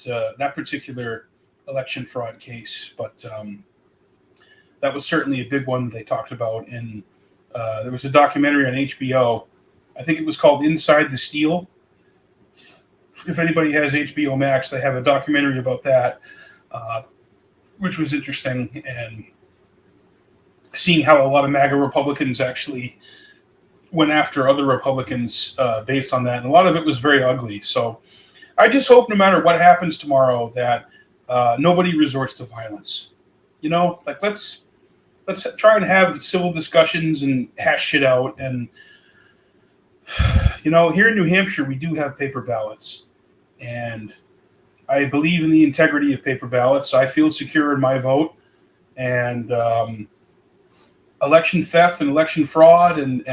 particular election fraud case, but that was certainly a big one they talked about. And there was a documentary on HBO. I think it was called Inside the Steal. If anybody has HBO Max, they have a documentary about that, which was interesting, and seeing how a lot of MAGA Republicans actually went after other Republicans based on that. And a lot of it was very ugly. So I just hope no matter what happens tomorrow that nobody resorts to violence. Let's try and have civil discussions and hash shit out. And, here in New Hampshire, we do have paper ballots. And I believe in the integrity of paper ballots. I feel secure in my vote. And election theft and election fraud and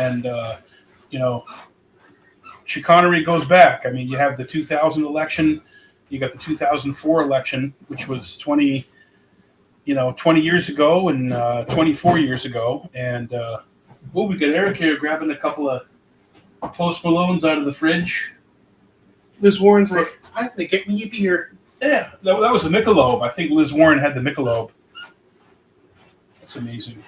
chicanery goes back. I mean, you have the 2000 election, you got the 2004 election, which was 20 years ago and 24 years ago. And we got Eric here grabbing a couple of Post Malones out of the fridge. Liz Warren's like, "I'm gonna get me a beer." Yeah, that was a Michelob. I think Liz Warren had the Michelob. That's amazing.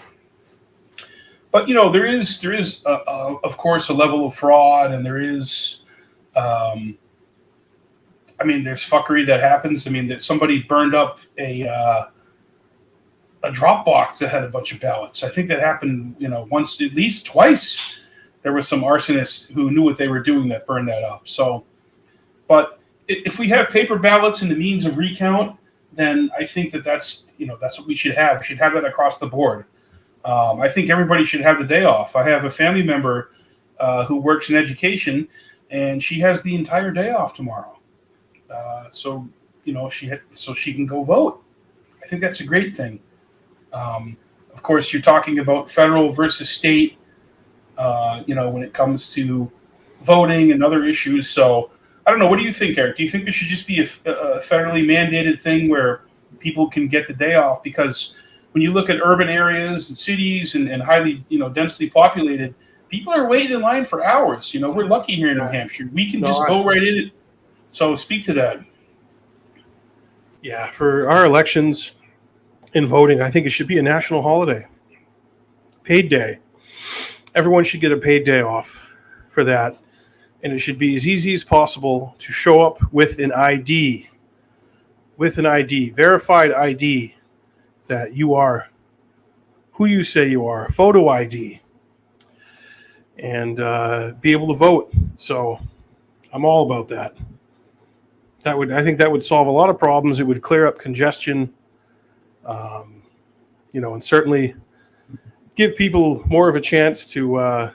But there is of course a level of fraud, and there is, there's fuckery that happens. That somebody burned up a Dropbox that had a bunch of ballots. I think that happened, once, at least twice. There was some arsonist who knew what they were doing that burned that up. So, but if we have paper ballots and the means of recount, then I think that's what we should have. We should have that across the board. I think everybody should have the day off. I have a family member who works in education, and she has the entire day off tomorrow. So so she can go vote. I think that's a great thing. Um, of course, you're talking about federal versus state. When it comes to voting and other issues. So I don't know. What do you think, Eric? Do you think there should just be a federally mandated thing where people can get the day off? Because when you look at urban areas and cities and highly, densely populated, people are waiting in line for hours. We're lucky here in New Hampshire. We can just go right in. So speak to that. Yeah, for our elections and voting, I think it should be a national holiday, paid day. Everyone should get a paid day off for that. And it should be as easy as possible to show up with an ID, verified ID that you are who you say you are, photo ID, and be able to vote. So I'm all about that. I think that would solve a lot of problems. It would clear up congestion, and certainly give people more of a chance to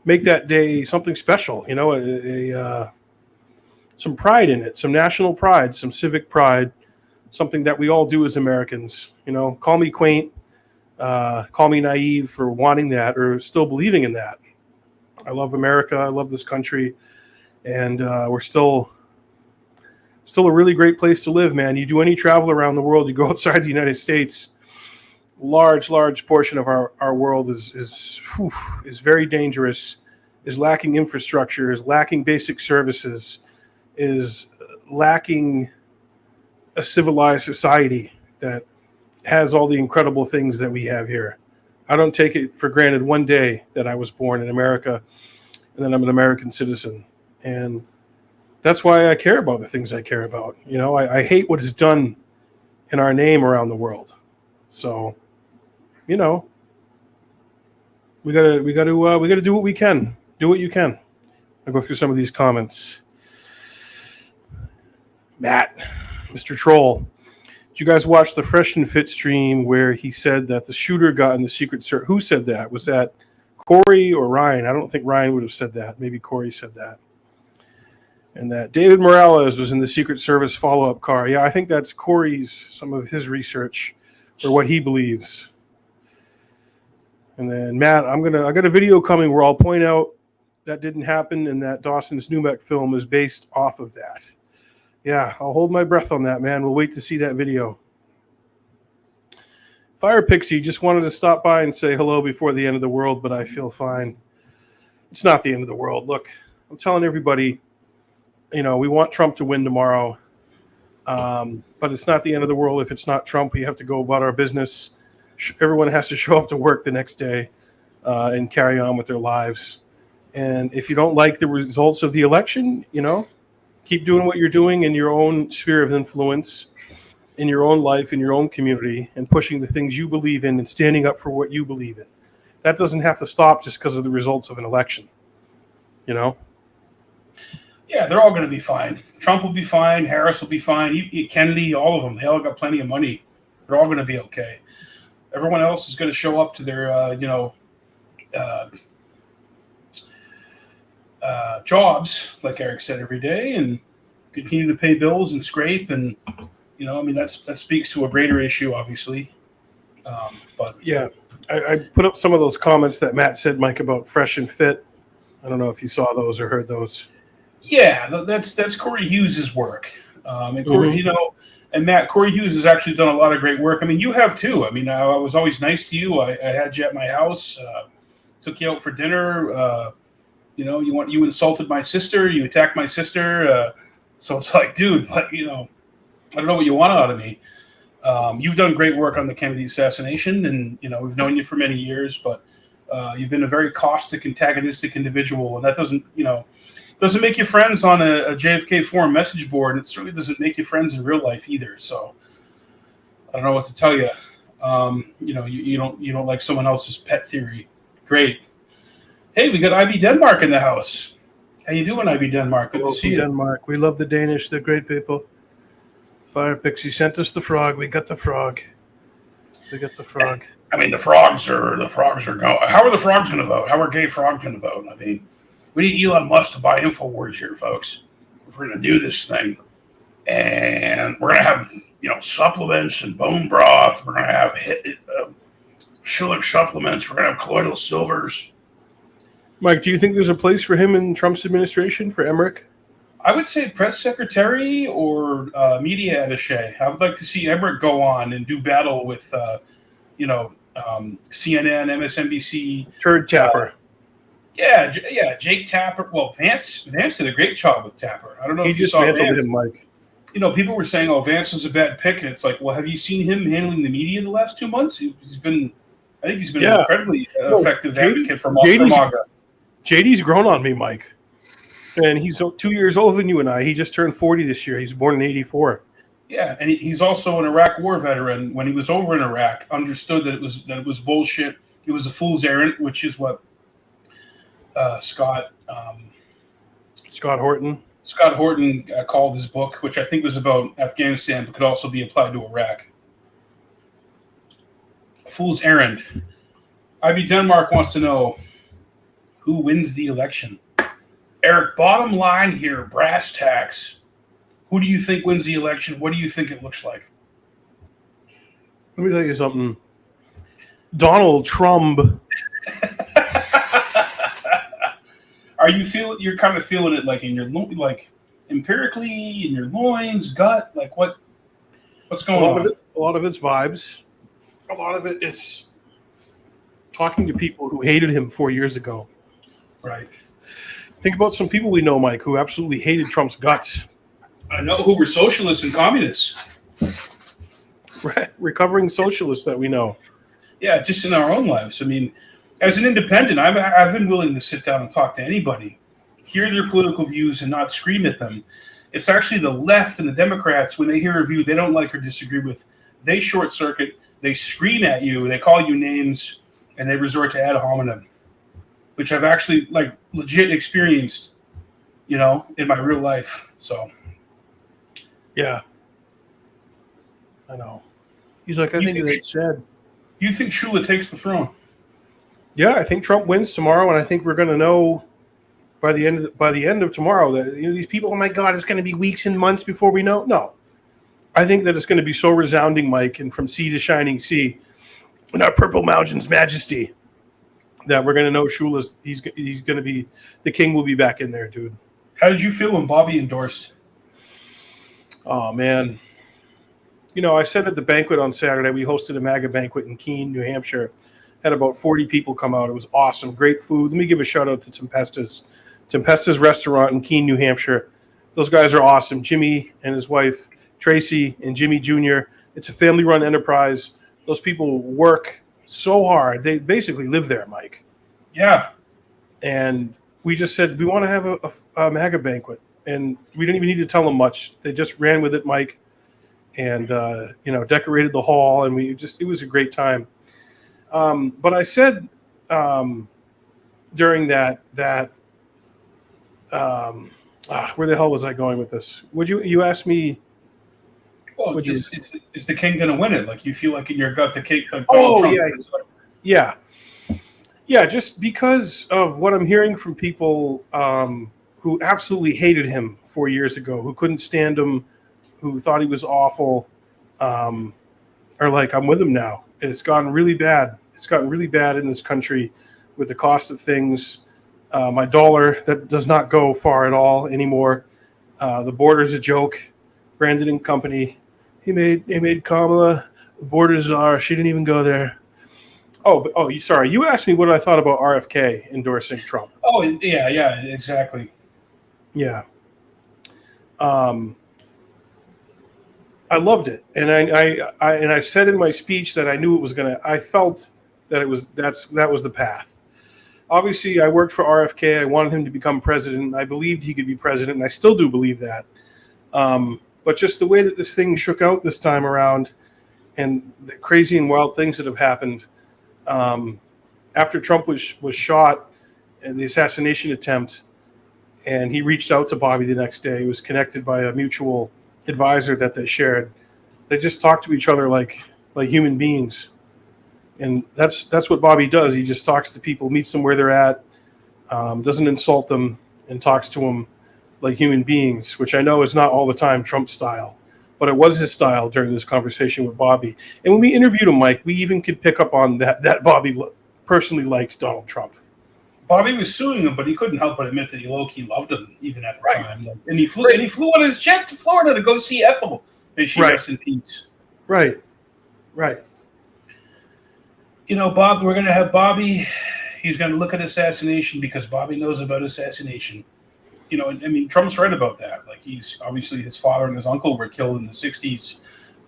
make that day something special. Some pride in it, some national pride, some civic pride, something that we all do as Americans. Call me quaint, call me naive for wanting that or still believing in that. I love America. I love this country, and we're still a really great place to live, man. You do any travel around the world, you go outside the United States, large portion of our world is very dangerous, is lacking infrastructure, is lacking basic services, is lacking a civilized society that has all the incredible things that we have here. I don't take it for granted one day that I was born in America and that I'm an American citizen. And that's why I care about the things I care about. I hate what is done in our name around the world. So, we gotta do what we can. Do what you can. I'll go through some of these comments. Matt, Mr. Troll, did you guys watch the Fresh and Fit stream where he said that the shooter got in the Secret Service? Who said that? Was that Corey or Ryan? I don't think Ryan would have said that. Maybe Corey said that. And that David Morales was in the Secret Service follow-up car. Yeah, I think that's some of his research or what he believes. And then Matt, I got a video coming where I'll point out that didn't happen and that Dawson's Numek film is based off of that. Yeah, I'll hold my breath on that, man. We'll wait to see that video. Fire Pixie just wanted to stop by and say hello before the end of the world, but I feel fine. It's not the end of the world. Look, I'm telling everybody, we want Trump to win tomorrow, but it's not the end of the world if it's not Trump. We have to go about our business. Everyone has to show up to work the next day and carry on with their lives. And if you don't like the results of the election, keep doing what you're doing in your own sphere of influence, in your own life, in your own community, and pushing the things you believe in and standing up for what you believe in. That doesn't have to stop just because of the results of an election, Yeah, they're all going to be fine. Trump will be fine. Harris will be fine. Kennedy, all of them. They all got plenty of money. They're all going to be okay. Everyone else is going to show up to their, jobs, like Eric said, every day, and continue to pay bills and scrape. And that speaks to a greater issue, obviously. But yeah, I put up some of those comments that Matt said, Mike, about Fresh and Fit. I don't know if you saw those or heard those. Yeah, that's Corey Hughes' work. And Corey, and Matt, Corey Hughes has actually done a lot of great work. I mean, you have too. I mean, I was always nice to you. I had you at my house, took you out for dinner. You insulted my sister, you attacked my sister. So it's like, dude, I don't know what you want out of me. You've done great work on the Kennedy assassination, and we've known you for many years, but you've been a very caustic, antagonistic individual, and that doesn't make you friends on a JFK forum message board. It certainly doesn't make you friends in real life either. So I don't know what to tell you. You don't like someone else's pet theory. Great. Hey, we got IB Denmark in the house. How you doing, IB Denmark? Good to see you. Denmark. We love the Danish. They're great people. Fire Pixie sent us the frog. We got the frog. I mean, the frogs are going. How are the frogs going to vote? How are gay frogs going to vote? I mean, we need Elon Musk to buy InfoWars here, folks. If we're going to do this thing, and we're going to have supplements and bone broth. We're going to have Schillick supplements. We're going to have colloidal silvers. Mike, do you think there's a place for him in Trump's administration for Emmerich? I would say press secretary or media attaché. I would like to see Emmerich go on and do battle with, CNN, MSNBC. Turd Tapper. Jake Tapper. Well, Vance did a great job with Tapper. I don't know if you saw Vance. Him, Mike. People were saying, "Oh, Vance was a bad pick," and it's like, well, have you seen him handling the media the last 2 months? I think he's been an incredibly effective advocate for MAGA. JD's grown on me, Mike. And he's 2 years older than you and I. He just turned 40 this year. He's born in '84. Yeah, and he's also an Iraq War veteran. When he was over in Iraq, understood that it was bullshit. It was a fool's errand, which is what Scott Horton called his book, which I think was about Afghanistan, but could also be applied to Iraq. Fool's errand. Ivy Denmark wants to know who wins the election. Eric, bottom line here, brass tacks. Who do you think wins the election? What do you think it looks like? Let me tell you something. Donald Trump. You're kind of feeling it like in your, like empirically in your loins, gut, like what's going on? A lot of it's vibes. A lot of it is talking to people who hated him 4 years ago. Right. Think about some people we know, Mike, who absolutely hated Trump's guts. I know who were socialists and communists. Right. Recovering socialists that we know. Yeah, just in our own lives. I mean, as an independent, I've been willing to sit down and talk to anybody, hear their political views and not scream at them. It's actually the left and the Democrats, when they hear a view they don't like or disagree with, they short circuit, they scream at you, they call you names, and they resort to ad hominem, which I've actually legit experienced, in my real life. So, yeah, I know. He's like, I think it's sad. You think Shula takes the throne? Yeah, I think Trump wins tomorrow, and I think we're going to know by the end of tomorrow that these people. Oh my God, it's going to be weeks and months before we know. No, I think that it's going to be so resounding, Mike, and from sea to shining sea, in our Purple Mountain's majesty, that we're going to know Shula's. He's going to be the king. Will be back in there, dude. How did you feel when Bobby endorsed? Oh man, I said at the banquet on Saturday, we hosted a MAGA banquet in Keene, New Hampshire. Had about 40 people come out. It was awesome. Great food. Let me give a shout out to Tempesta's restaurant in Keene, New Hampshire. Those guys are awesome. Jimmy and his wife, Tracy, and Jimmy Jr. It's a family-run enterprise. Those people work so hard. They basically live there, Mike. Yeah. And we just said, we want to have a MAGA banquet. And we didn't even need to tell them much. They just ran with it, Mike, and, decorated the hall. And it was a great time. But I said during that where the hell was I going with this? You asked me? Well, is the king going to win it? Like you feel like in your gut the king? Trump yeah. Just because of what I'm hearing from people who absolutely hated him 4 years ago, who couldn't stand him, who thought he was awful, are like, I'm with him now. It's gotten really bad. It's gotten really bad in this country with the cost of things. My dollar that does not go far at all anymore. The border's a joke. Brandon and company. He made Kamala the border czar. She didn't even go there. Sorry. You asked me what I thought about RFK endorsing Trump. Oh yeah, exactly. Yeah. I loved it, and I said in my speech that I knew it was gonna. I felt that that was the path. Obviously, I worked for RFK. I wanted him to become president. I believed he could be president, and I still do believe that. But just the way that this thing shook out this time around, and the crazy and wild things that have happened after Trump was shot in the assassination attempt, and he reached out to Bobby the next day. He was connected by a mutual advisor that they shared. They just talked to each other like human beings. And that's what Bobby does. He just talks to people, meets them where they're at, doesn't insult them, and talks to them like human beings, which I know is not all the time Trump style, but it was his style during this conversation with Bobby. And when we interviewed him, Mike, we even could pick up on that Bobby personally liked Donald Trump. Bobby was suing him, but he couldn't help but admit that he low-key loved him even at the time. And he flew on his jet to Florida to go see Ethel. May she rest in peace. Right. You know, Bob, we're going to have Bobby. He's going to look at assassination because Bobby knows about assassination. You know, I mean, Trump's right about that. Like, he's obviously his father and his uncle were killed in the 60s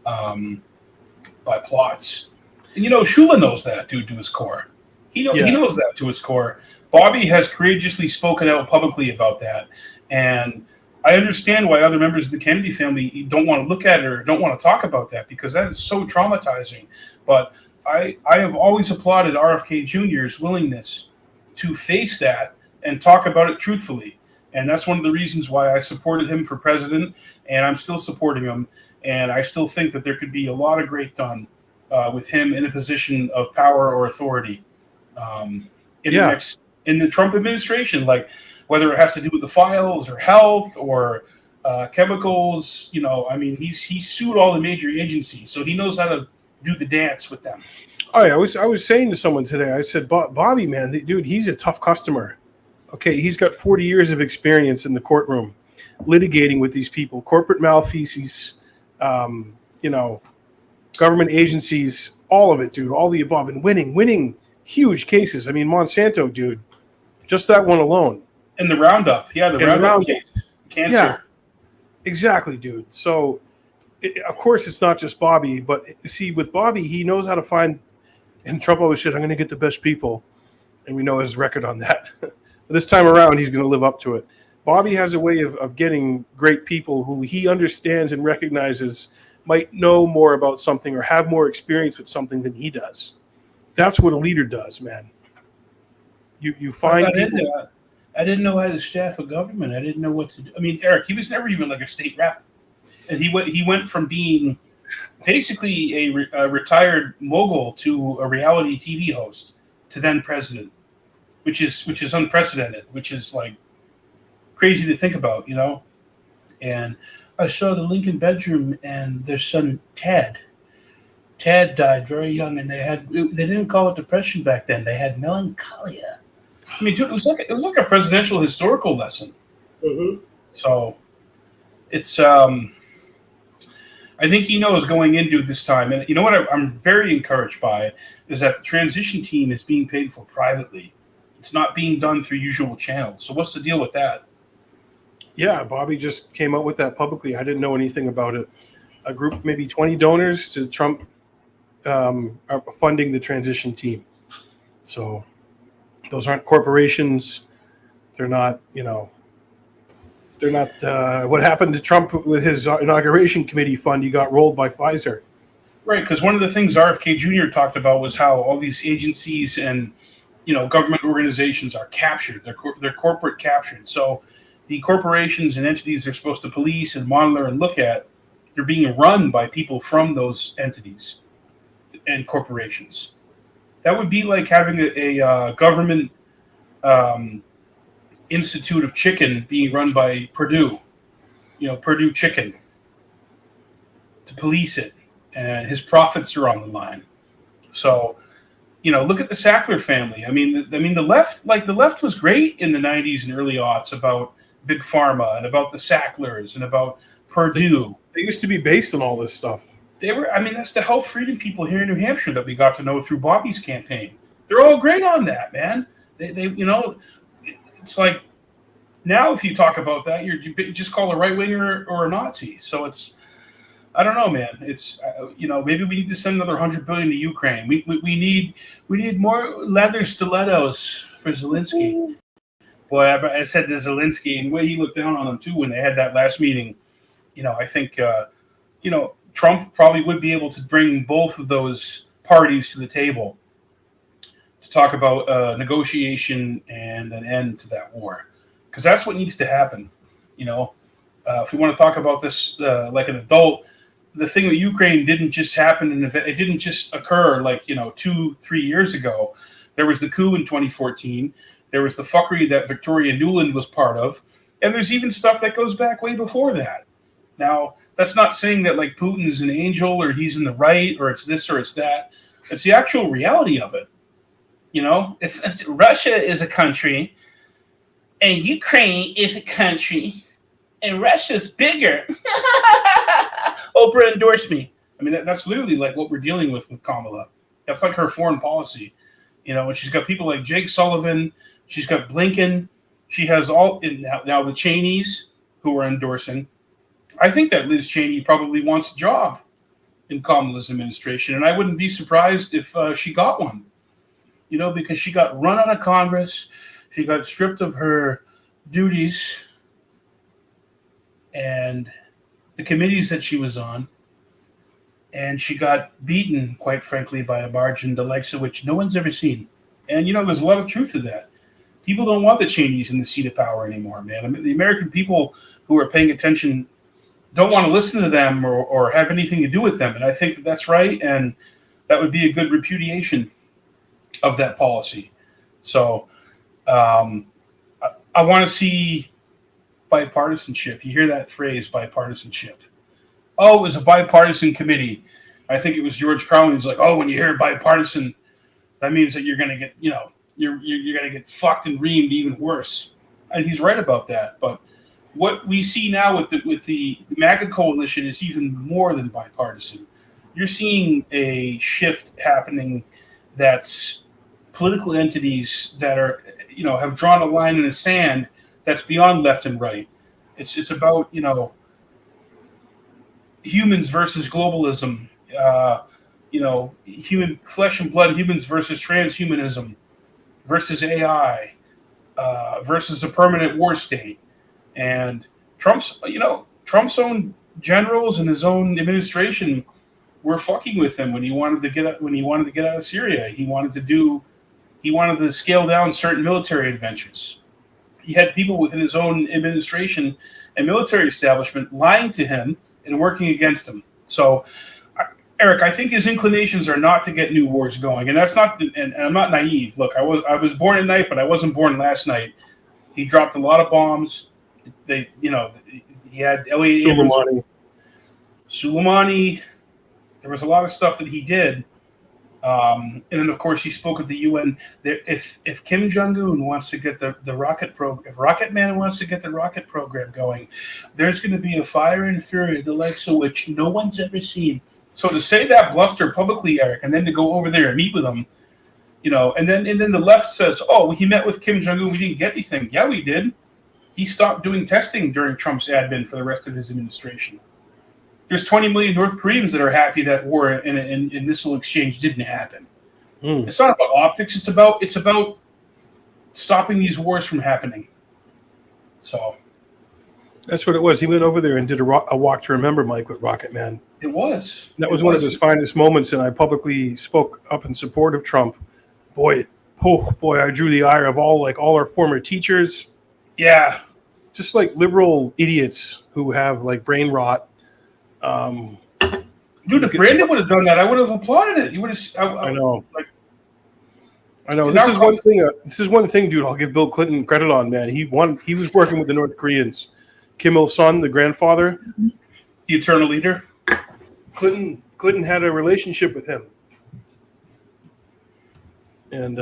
by plots. And, you know, Shula knows that, dude, to his core. He knows that to his core. Bobby has courageously spoken out publicly about that. And I understand why other members of the Kennedy family don't want to look at it or don't want to talk about that, because that is so traumatizing. But I have always applauded RFK Jr.'s willingness to face that and talk about it truthfully. And that's one of the reasons why I supported him for president, and I'm still supporting him. And I still think that there could be a lot of great done with him in a position of power or authority in the Trump administration, like whether it has to do with the files or health or chemicals. You know, I mean, he's sued all the major agencies, so he knows how to do the dance with them. Oh, yeah, I was saying to someone today, I said, Bobby, man, dude, he's a tough customer. Okay, he's got 40 years of experience in the courtroom, litigating with these people, corporate malfeasance, you know, government agencies, all of it, dude, all the above, and winning huge cases. I mean, Monsanto, dude, just that one alone. And the Roundup, the Roundup case, cancer. Yeah, exactly, dude. So, of course, it's not just Bobby, but see, with Bobby, he knows how to find. And Trump always said, "I'm going to get the best people," and we know his record on that. But this time around, he's going to live up to it. Bobby has a way of getting great people who he understands and recognizes might know more about something or have more experience with something than he does. That's what a leader does, man. You find people. I didn't know how to staff a government. I didn't know what to do. I mean, Eric, he was never even like a state rep, and he went from being basically a retired mogul to a reality TV host to then president, which is unprecedented, which is like crazy to think about, you know. And I saw the Lincoln bedroom and their son Tad. Tad died very young, and they didn't call it depression back then. They had melancholia. I mean, dude, it was like a presidential historical lesson. Mm-hmm. So it's I think he knows going into this time, and you know what I'm very encouraged by is that the transition team is being paid for privately. It's not being done through usual channels. So what's the deal with that? Yeah, Bobby just came out with that publicly. I didn't know anything about it. A group, maybe 20 donors to Trump, are funding the transition team. So those aren't corporations. They're not, you know, they're not what happened to Trump with his inauguration committee fund. He got rolled by Pfizer. Right, because one of the things RFK Jr. talked about was how all these agencies and, you know, government organizations are captured. They're corporate captured. So the corporations and entities they're supposed to police and monitor and look at, they're being run by people from those entities and corporations. That would be like having a government institute of chicken being run by Purdue, you know, Purdue Chicken, to police it, and his profits are on the line. So, you know, look at the Sackler family. I mean, the left was great in the '90s and early aughts about Big Pharma and about the Sacklers and about Purdue. They used to be based on all this stuff. They were. I mean, that's the health freedom people here in New Hampshire that we got to know through Bobby's campaign. They're all great on that, man. They you know, it's like now if you talk about that, you just call a right winger or a Nazi. So it's, I don't know, man. It's you know, maybe we need to send another $100 billion to Ukraine. We need more leather stilettos for Zelensky. Boy, I said to Zelensky, and the way he looked down on him too when they had that last meeting. You know, I think you know, Trump probably would be able to bring both of those parties to the table to talk about negotiation and an end to that war, because that's what needs to happen. You know, if we want to talk about this like an adult, the thing with Ukraine didn't just happen, and it didn't just occur like 2-3 years ago. There was the coup in 2014. There was the fuckery that Victoria Nuland was part of, and there's even stuff that goes back way before that. Now, that's not saying that like Putin's an angel or he's in the right or it's this or it's that. It's the actual reality of it. It's Russia is a country, and Ukraine is a country, and Russia's bigger. Oprah endorsed me. I mean, that's literally like what we're dealing with Kamala. That's like her foreign policy. And she's got people like Jake Sullivan. She's got Blinken. She has now the Cheneys who are endorsing. I think that Liz Cheney probably wants a job in Kamala's administration, and I wouldn't be surprised if she got one. Because she got run out of Congress. She got stripped of her duties and the committees that she was on, and she got beaten, quite frankly, by a margin the likes of which no one's ever seen. And there's a lot of truth to that. People don't want the Cheneys in the seat of power anymore, man. I mean, the American people who are paying attention don't want to listen to them or have anything to do with them, and I think that that's right, and that would be a good repudiation of that policy. So I want to see bipartisanship. You hear that phrase, bipartisanship. Oh, it was a bipartisan committee. I think it was George Carlin. He's like, oh, when you hear bipartisan, that means that you're going to get, you're going to get fucked and reamed even worse. And he's right about that. But what we see now with the MAGA coalition is even more than bipartisan. You're seeing a shift happening that's political entities that are, have drawn a line in the sand that's beyond left and right. It's about, humans versus globalism, human flesh and blood humans versus transhumanism versus AI versus a permanent war state. And Trump's own generals and his own administration were fucking with him when he wanted to get out of Syria. He wanted to scale down certain military adventures. He had people within his own administration and military establishment lying to him and working against him. So, Eric, I think his inclinations are not to get new wars going, and that's not. And I'm not naive. Look, I was born at night, but I wasn't born last night. He dropped a lot of bombs. He had Elliot Soleimani. There was a lot of stuff that he did. And then, of course, he spoke at the UN. If Kim Jong-un wants to get the rocket program, if Rocket Man wants to get the rocket program going, there's going to be a fire and fury the likes of which no one's ever seen. So to say that bluster publicly, Eric, and then to go over there and meet with him, and then the left says, "Oh, he met with Kim Jong-un. We didn't get anything." Yeah, we did. He stopped doing testing during Trump's admin for the rest of his administration. There's 20 million North Koreans that are happy that war and missile exchange didn't happen. It's not about optics. It's about stopping these wars from happening. So that's what it was. He went over there and did a walk to remember, Mike, with Rocket Man. It was. That was one of his finest moments, and I publicly spoke up in support of Trump. Boy, I drew the ire of all our former teachers. Yeah, just like liberal idiots who have like brain rot. Dude, if Brandon would have done that, I would have applauded it. You would have. I know. I know. This is one thing, dude. I'll give Bill Clinton credit on, man. He was working with the North Koreans. Kim Il-sung, the grandfather, the eternal leader. Clinton had a relationship with him, and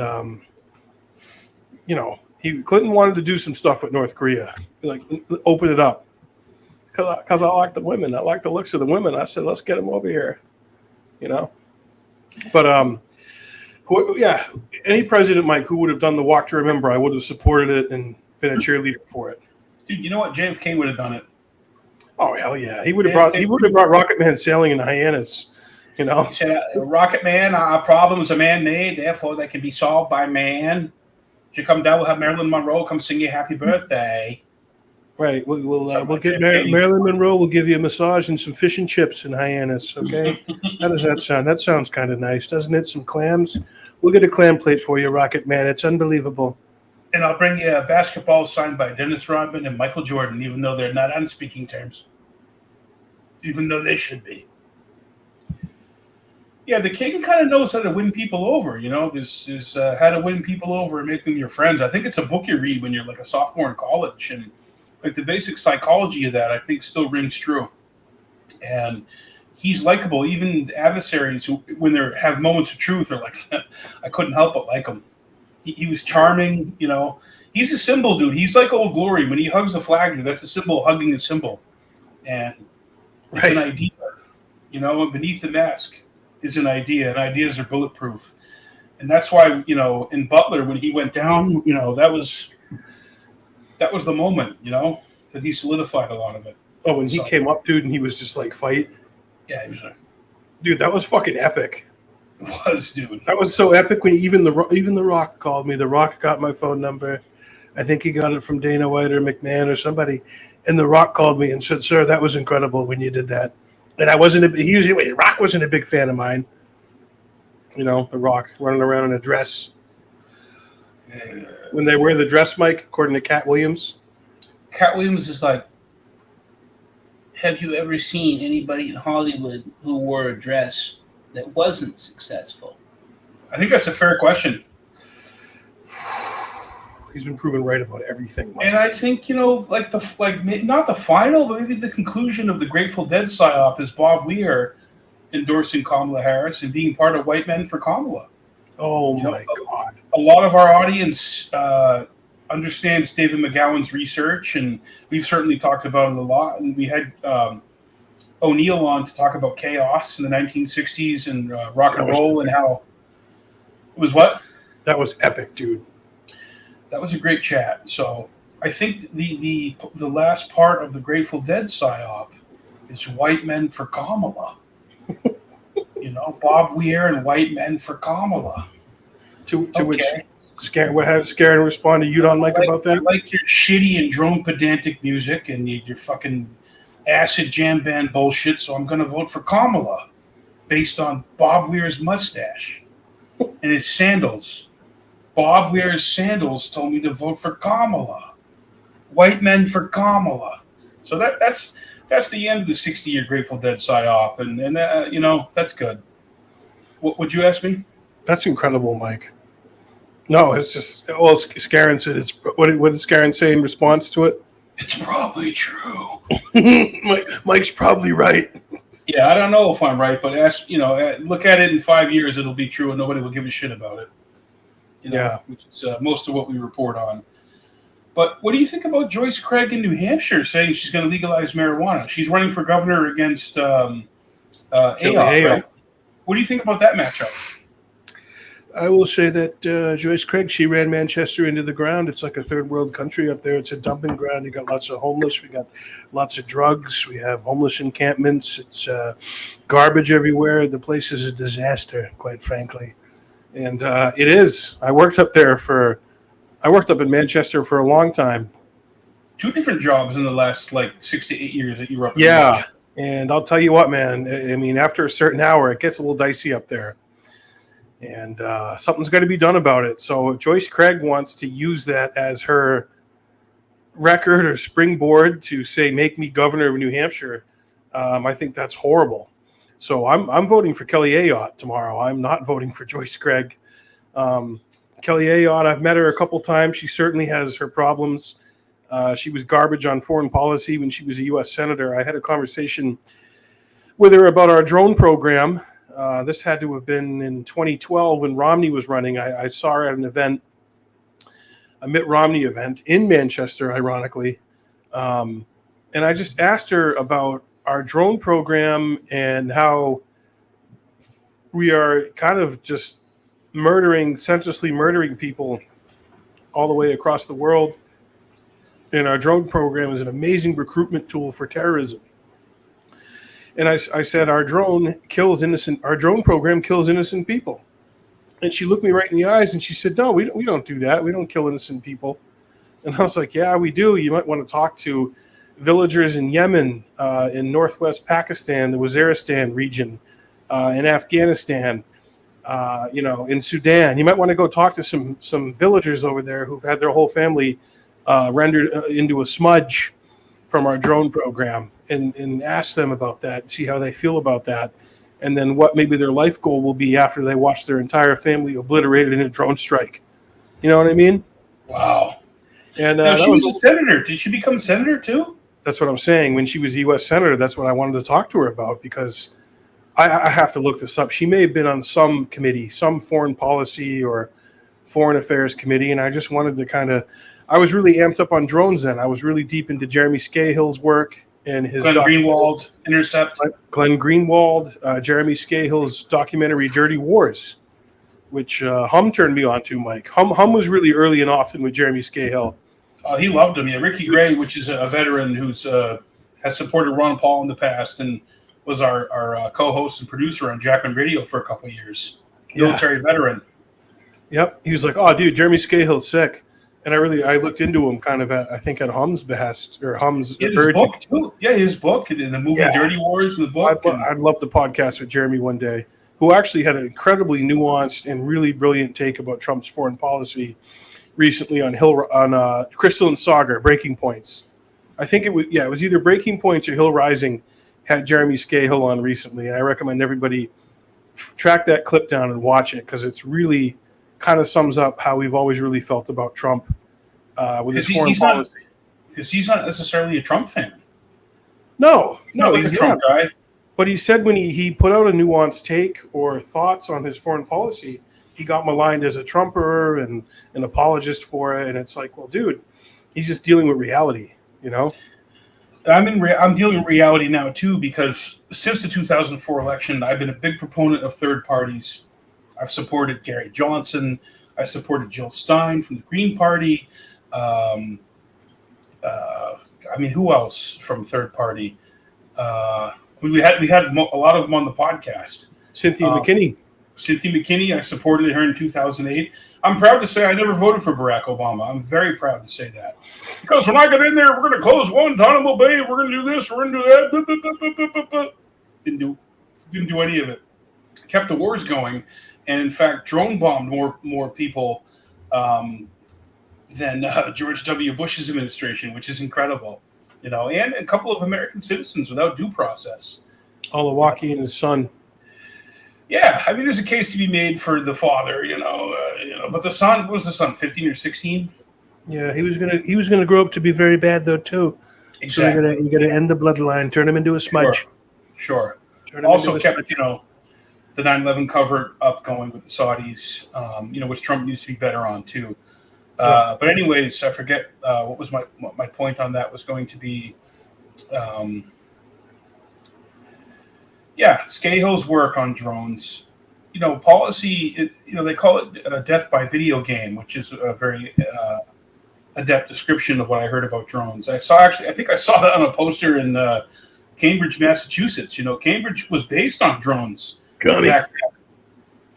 Clinton wanted to do some stuff with North Korea, like open it up. Because I like the women. I like the looks of the women. I said, let's get them over here, But, any president, Mike, who would have done the walk to remember, I would have supported it and been a cheerleader for it. Dude, you know what? JFK would have done it. Oh, hell yeah. He would have brought Rocket Man sailing in Hyannis, He said, Rocket Man, our problems are man-made, therefore they can be solved by man. You come down, we'll have Marilyn Monroe come sing you happy birthday. Right, we'll get Marilyn Monroe. We'll give you a massage and some fish and chips in Hyannis. Okay, how does that sound? That sounds kind of nice, doesn't it? Some clams. We'll get a clam plate for you, Rocket Man. It's unbelievable. And I'll bring you a basketball signed by Dennis Rodman and Michael Jordan, even though they're not on speaking terms, even though they should be. Yeah, the king kind of knows how to win people over. This is how to win people over and make them your friends. I think it's a book you read when you're like a sophomore in college, and like the basic psychology of that, I think, still rings true. And he's likable. Even the adversaries, who, when they have moments of truth, are like, I couldn't help but like him. He was charming. He's a symbol, dude. He's like Old Glory. When he hugs the flag, dude, that's a symbol hugging a symbol, and it's an idea. And beneath the mask is an idea, and ideas are bulletproof. And that's why, in Butler, when he went down, that was the moment, that he solidified a lot of it. Oh, when he came up, dude, and he was just like, fight. Yeah, he was like, dude, that was fucking epic. It was, dude. That was so epic when even the Rock called me. The Rock got my phone number. I think he got it from Dana White or McMahon or somebody. And the Rock called me and said, "Sir, that was incredible when you did that." And I wasn't. Rock wasn't a big fan of mine. The Rock running around in a dress. When they wear the dress, Mike, according to Cat Williams. Cat Williams is like, have you ever seen anybody in Hollywood who wore a dress that wasn't successful? I think that's a fair question. He's been proven right about everything, Mike. And I think, not the final, but maybe the conclusion of the Grateful Dead psyop is Bob Weir endorsing Kamala Harris and being part of White Men for Kamala. Oh, my God. A lot of our audience understands David McGowan's research, and we've certainly talked about it a lot. And we had O'Neill on to talk about chaos in the 1960s and rock and roll and how it was what? That was epic, dude. That was a great chat. So I think the last part of the Grateful Dead psyop is White Men for Kamala. Bob Weir and White Men for Kamala. To which Scarin responded, "You don't like about that? I like your shitty and drone pedantic music and your fucking acid jam band bullshit, so I'm going to vote for Kamala based on Bob Weir's mustache and his sandals. Bob Weir's sandals told me to vote for Kamala. White Men for Kamala." So that's the end of the 60-year Grateful Dead psyop, and that's good. What would you ask me? That's incredible, Mike. No, it's just, well, Scarin said, what did Scarin say in response to it? It's probably true. Mike's probably right. Yeah, I don't know if I'm right, but look at it in 5 years, it'll be true, and nobody will give a shit about it. Yeah. Which is most of what we report on. But what do you think about Joyce Craig in New Hampshire saying she's going to legalize marijuana? She's running for governor against Ayotte, right? What do you think about that matchup? I will say that Joyce Craig, she ran Manchester into the ground. It's like a third world country up there. It's a dumping ground. You got lots of homeless. We got lots of drugs. We have homeless encampments. It's garbage everywhere. The place is a disaster, quite frankly. And it is. I worked up in Manchester for a long time. 2 different jobs in the last 6 to 8 years that you were up. Yeah. And I'll tell you what, man, I mean, after a certain hour, it gets a little dicey up there. And something's got to be done about it. So if Joyce Craig wants to use that as her record or springboard to say, make me governor of New Hampshire, I think that's horrible. So I'm voting for Kelly Ayotte tomorrow. I'm not voting for Joyce Craig. Kelly Ayotte, I've met her a couple times. She certainly has her problems. She was garbage on foreign policy when she was a U.S. senator. I had a conversation with her about our drone program. This had to have been in 2012 when Romney was running. I saw her at an event, a Mitt Romney event in Manchester, ironically. And I just asked her about our drone program and how we are kind of just senselessly murdering people all the way across the world. And our drone program is an amazing recruitment tool for terrorism. And I said, our drone program kills innocent people. And she looked me right in the eyes and she said, no, we don't do that. We don't kill innocent people. And I was like, yeah, we do. You might want to talk to villagers in Yemen, in northwest Pakistan, the Waziristan region, in Afghanistan, in Sudan. You might want to go talk to some villagers over there who've had their whole family rendered into a smudge from our drone program and ask them about that, see how they feel about that. and then what maybe their life goal will be after they watch their entire family obliterated in a drone strike. You know what I mean? Wow. And Now, she was a senator. Did she become senator too? That's what I'm saying. When she was a U.S. senator, that's what I wanted to talk to her about, because I have to look this up. She may have been on some committee, some foreign policy or foreign affairs committee, and I just wanted to I was really amped up on drones then. I was really deep into Jeremy Scahill's work and his Glenn Greenwald, Intercept. Glenn Greenwald, Jeremy Scahill's documentary Dirty Wars, which Hum turned me on to, Mike. Hum was really early and often with Jeremy Scahill. He loved him. Yeah, Ricky Gray, which is a veteran who's has supported Ron Paul in the past and was our co-host and producer on Jackman Radio for a couple of years. Military veteran. Yep. He was like, "Oh, dude, Jeremy Scahill's sick," and I looked into him kind of at Hum's behest or Hum's urging. Book too. Yeah, his book and the movie Dirty Wars and the book. I'd love the podcast with Jeremy one day, who actually had an incredibly nuanced and really brilliant take about Trump's foreign policy recently on Crystal and Sagar, Breaking Points. I think it was either Breaking Points or Hill Rising had Jeremy Scahill on recently, and I recommend everybody track that clip down and watch it, because it's really kind of sums up how we've always really felt about Trump with his foreign policy. Because he's not necessarily a Trump fan. No, he's a Trump guy. But he said when he put out a nuanced take or thoughts on his foreign policy, he got maligned as a Trumper and an apologist for it. And it's like, well, dude, he's just dealing with reality, you know? I'm dealing with reality now, too, because since the 2004 election, I've been a big proponent of third parties. I've supported Gary Johnson. I supported Jill Stein from the Green Party. Who else from third party? We had a lot of them on the podcast. Cynthia McKinney, I supported her in 2008. I'm proud to say I never voted for Barack Obama. I'm very proud to say that. Because when I got in there, we're going to close Guantanamo Bay, we're going to do this, we're going to do that. Didn't do any of it. Kept the wars going, and in fact, drone bombed more people than George W. Bush's administration, which is incredible. You know, and a couple of American citizens without due process. Olawaki and his son. Yeah, I mean, there's a case to be made for the father, but the son, what was the son, 15 or 16? Yeah, he was gonna grow up to be very bad though too. Exactly. So you gotta end the bloodline, turn him into a smudge. Sure. Also kept the 9/11 cover up going with the Saudis, which Trump needs to be better on too. But anyways, I forget what was my point on that was going to be. Scahill's work on drones, policy. They call it a death by video game, which is a very adept description of what I heard about drones. I think I saw that on a poster in Cambridge, Massachusetts. Cambridge was based on drones. Commie.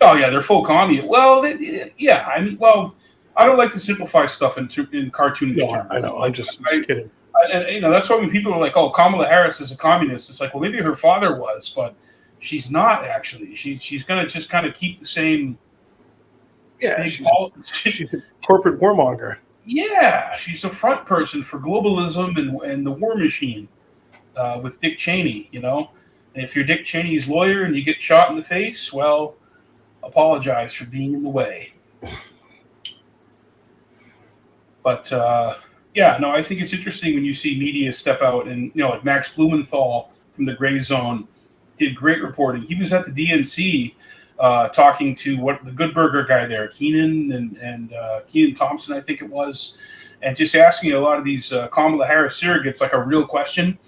Oh yeah, they're full commie. Well, I don't like to simplify stuff in cartoonish terms. I know. I'm just kidding. And that's why when people are like, "Oh, Kamala Harris is a communist," it's like, well, maybe her father was, but she's not actually. She's gonna just kind of keep the same. Yeah, she's a corporate warmonger. Yeah, she's a front person for globalism and the war machine with Dick Cheney. And if you're Dick Cheney's lawyer and you get shot in the face, well, apologize for being in the way. But I think it's interesting when you see media step out and like Max Blumenthal from the Gray Zone did great reporting. He was at the DNC talking to the Good Burger guy there, Keenan and Keenan Thompson, I think it was, and just asking a lot of these Kamala Harris surrogates like a real question.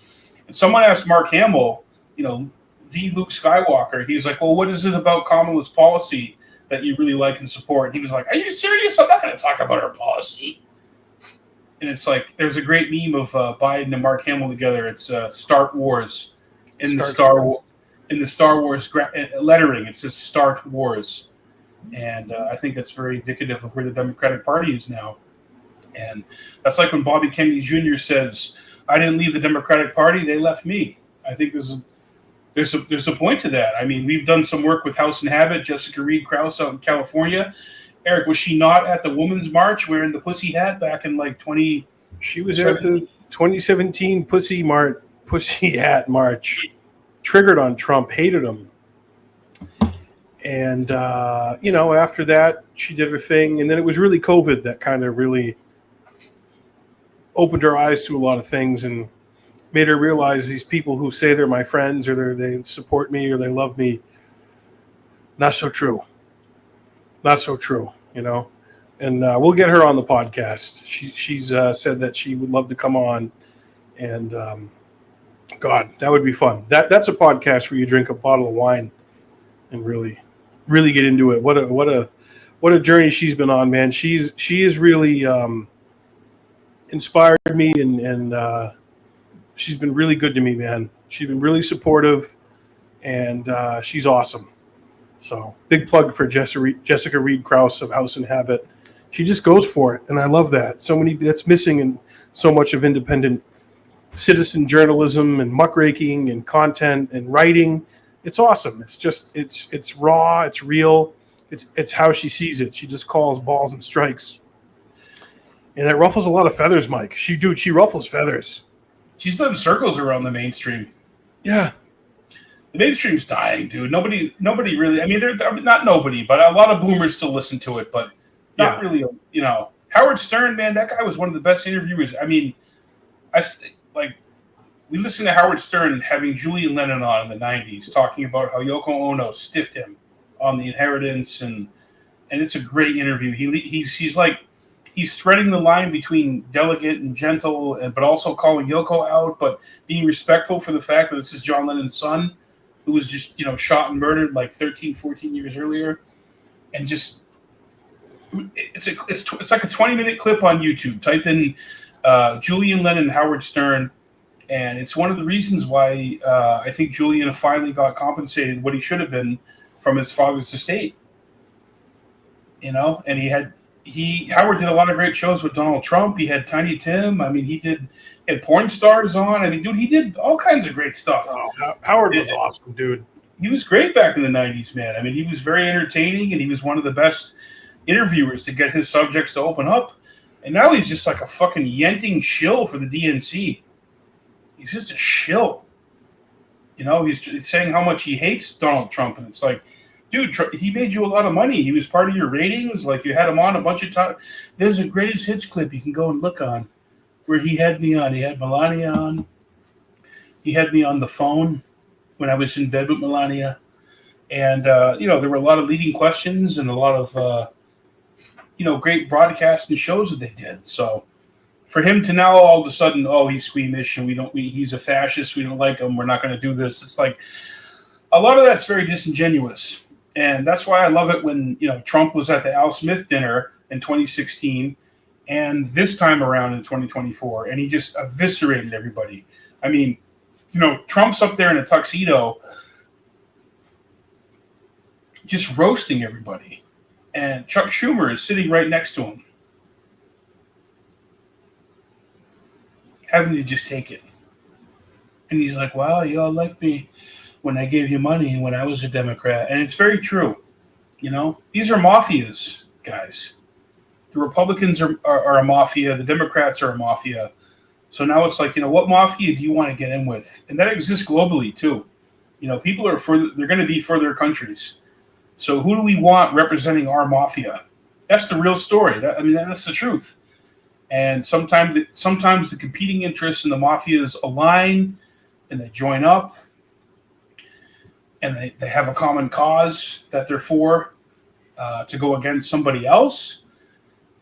And someone asked Mark Hamill, the Luke Skywalker. He's like, well, what is it about Kamala's policy that you really like and support? And he was like, are you serious? I'm not going to talk about her policy. And it's like there's a great meme of Biden and Mark Hamill together. It's "Start Wars" in the Star Wars lettering. It says "Start Wars," and I think that's very indicative of where the Democratic Party is now. And that's like when Bobby Kennedy Jr. says, "I didn't leave the Democratic Party; they left me." I think there's a point to that. I mean, we've done some work with House and Habit, Jessica Reed Krause out in California. Eric, was she not at the Women's March wearing the pussy hat back in like 20? She was at the 2017 pussy hat march. Triggered on Trump, hated him. And, after that, she did her thing. And then it was really COVID that kind of really opened her eyes to a lot of things and made her realize these people who say they're my friends or they support me or they love me, not so true. Not so true, And we'll get her on the podcast. She's said that she would love to come on. And, God, that would be fun. That's a podcast where you drink a bottle of wine and really get into it. What a journey she's been on, man. She has really inspired me and she's been really good to me, man. She's been really supportive and she's awesome. So big plug for Jessica Reed Krause of House and Habit. She just goes for it, and I love that. That's missing in so much of independent citizen journalism and muckraking and content and writing. It's awesome. It's just it's raw. It's real. It's how she sees it. She just calls balls and strikes, and it ruffles a lot of feathers, Mike. She ruffles feathers. She's done circles around the mainstream. Yeah. The mainstream's dying, dude. Nobody really. I mean, they're not nobody, but a lot of boomers still listen to it, but not really. Howard Stern, man, that guy was one of the best interviewers. I mean, we listened to Howard Stern having Julian Lennon on in the '90s, talking about how Yoko Ono stiffed him on The Inheritance, and it's a great interview. He's threading the line between delicate and gentle, but also calling Yoko out, but being respectful for the fact that this is John Lennon's son, who was just, shot and murdered like 13, 14 years earlier. And just, it's like a 20-minute clip on YouTube. Type in Julian Lennon, Howard Stern, and it's one of the reasons why I think Julian finally got compensated what he should have been from his father's estate. And Howard did a lot of great shows with Donald Trump. He had Tiny Tim. I mean, he had porn stars on. I mean, dude, he did all kinds of great stuff. Oh, Howard was awesome, dude. He was great back in the 90s, man. I mean, he was very entertaining, and he was one of the best interviewers to get his subjects to open up. And now he's just like a fucking yenting shill for the DNC. He's just a shill. He's saying how much he hates Donald Trump, and it's like, dude, he made you a lot of money. He was part of your ratings. Like, you had him on a bunch of times. There's a greatest hits clip you can go and look on where he had me on. He had Melania on. He had me on the phone when I was in bed with Melania. And, there were a lot of leading questions and a lot of, great broadcasts and shows that they did. So for him to now all of a sudden, he's squeamish and he's a fascist. We don't like him. We're not going to do this. It's like a lot of that's very disingenuous. And that's why I love it when, Trump was at the Al Smith dinner in 2016 and this time around in 2024, and he just eviscerated everybody. I mean, Trump's up there in a tuxedo just roasting everybody. And Chuck Schumer is sitting right next to him, having to just take it. And he's like, wow, you all liked me when I gave you money when I was a Democrat. And it's very true. These are mafias, guys. The Republicans are a mafia. The Democrats are a mafia. So now it's like, what mafia do you want to get in with? And that exists globally too. People they're going to be for their countries. So who do we want representing our mafia? That's the real story. That's the truth. And sometimes the competing interests in the mafias align and they join up. And they have a common cause that they're for to go against somebody else.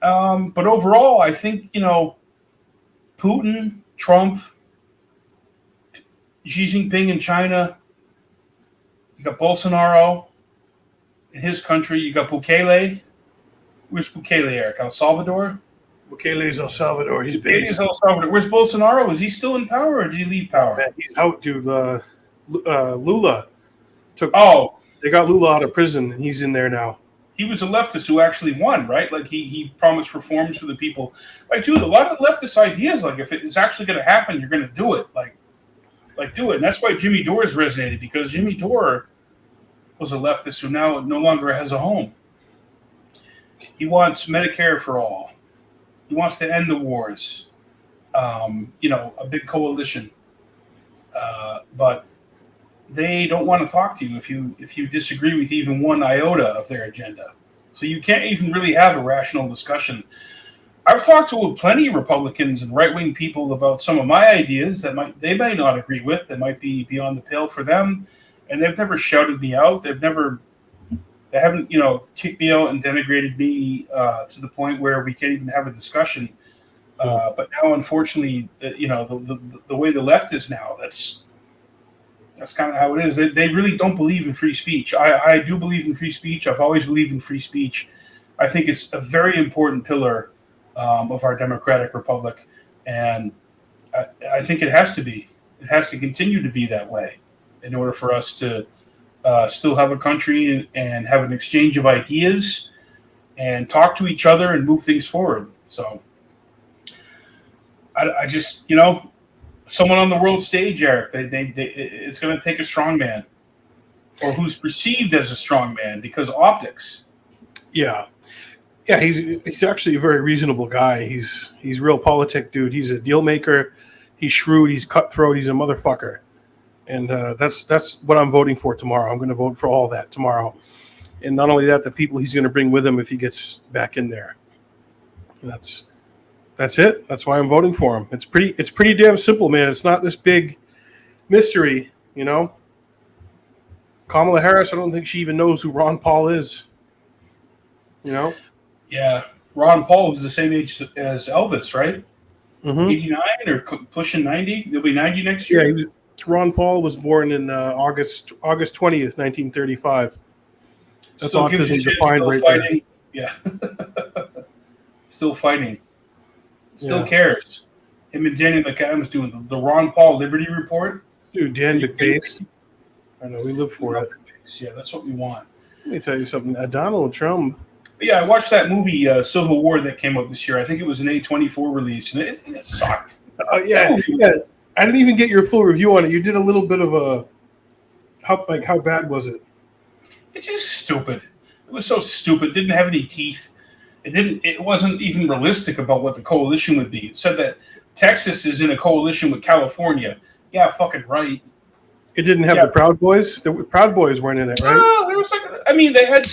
But overall, I think, Putin, Trump, Xi Jinping in China, you got Bolsonaro in his country, you got Bukele. Where's Bukele, Eric? El Salvador? Bukele's El Salvador. He's based. He's El Salvador. Where's Bolsonaro? Is he still in power or did he leave power? Man, he's out, dude. Lula. They got Lula out of prison, and he's in there now. He was a leftist who actually won, right? Like he promised reforms for the people. Like, dude, a lot of the leftist ideas, like if it's actually going to happen, you're going to do it. Like do it. And that's why Jimmy Dore's resonated, because Jimmy Dore was a leftist who now no longer has a home. He wants Medicare for all. He wants to end the wars. A big coalition. But they don't want to talk to you if you disagree with even one iota of their agenda. So you can't even really have a rational discussion. I've talked to plenty of Republicans and right wing people about some of my ideas that they might not agree with, that might be beyond the pale for them, and they've never shouted me out. They haven't kicked me out and denigrated me to the point where we can't even have a discussion. But now, unfortunately, the way the left is now, that's kind of how it is. They really don't believe in free speech. I do believe in free speech. I've always believed in free speech. I think it's a very important pillar of our democratic republic, and I think it has to be. It has to continue to be that way in order for us to still have a country and have an exchange of ideas and talk to each other and move things forward. So I just, someone on the world stage, Eric, it's going to take a strong man, or who's perceived as a strong man, because optics. Yeah. Yeah, he's actually a very reasonable guy. He's real politic, dude. He's a deal maker. He's shrewd. He's cutthroat. He's a motherfucker. And that's what I'm voting for tomorrow. I'm going to vote for all that tomorrow. And not only that, the people he's going to bring with him if he gets back in there. And that's it. That's why I'm voting for him. It's pretty damn simple, man. It's not this big mystery, Kamala Harris, I don't think she even knows who Ron Paul is. Yeah, Ron Paul was the same age as Elvis, right? Mm-hmm. 89 or pushing 90. He'll be 90 next year. Yeah, Ron Paul was born in August 20th, 1935. That's Still autism defined right fighting. There. Yeah. Still fighting. Still cares. Him and Danny McAdams doing the Ron Paul Liberty Report. Dude, Dan McBase. I know, we live for it. Yeah, that's what we want. Let me tell you something. Donald Trump. But yeah, I watched that movie Civil War that came out this year. I think it was an A24 release, and it sucked. Yeah. I didn't even get your full review on it. You did a little bit of how bad was it? It's just stupid. It was so stupid. It didn't have any teeth. It wasn't even realistic about what the coalition would be. It said that Texas is in a coalition with California. Yeah, fucking right. It didn't have the Proud Boys. The Proud Boys weren't in it, right? No, there was they had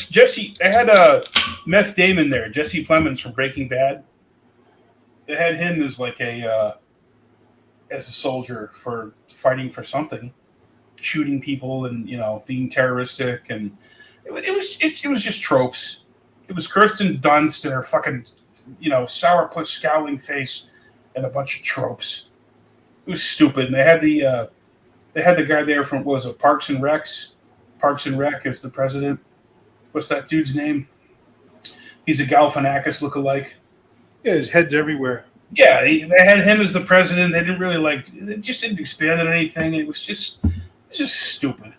Meth Damon there, Jesse Plemons from Breaking Bad. They had him as as a soldier for fighting for something, shooting people and being terroristic, and it was just tropes. It was Kirsten Dunst and her fucking sourpuss scowling face and a bunch of tropes. It was stupid. And they had the guy there from Parks and Rec. Parks and Rec is the president. What's that dude's name? He's a Galifianakis lookalike. Yeah, his head's everywhere. Yeah, they had him as the president. They didn't really it just didn't expand on anything. It was just stupid.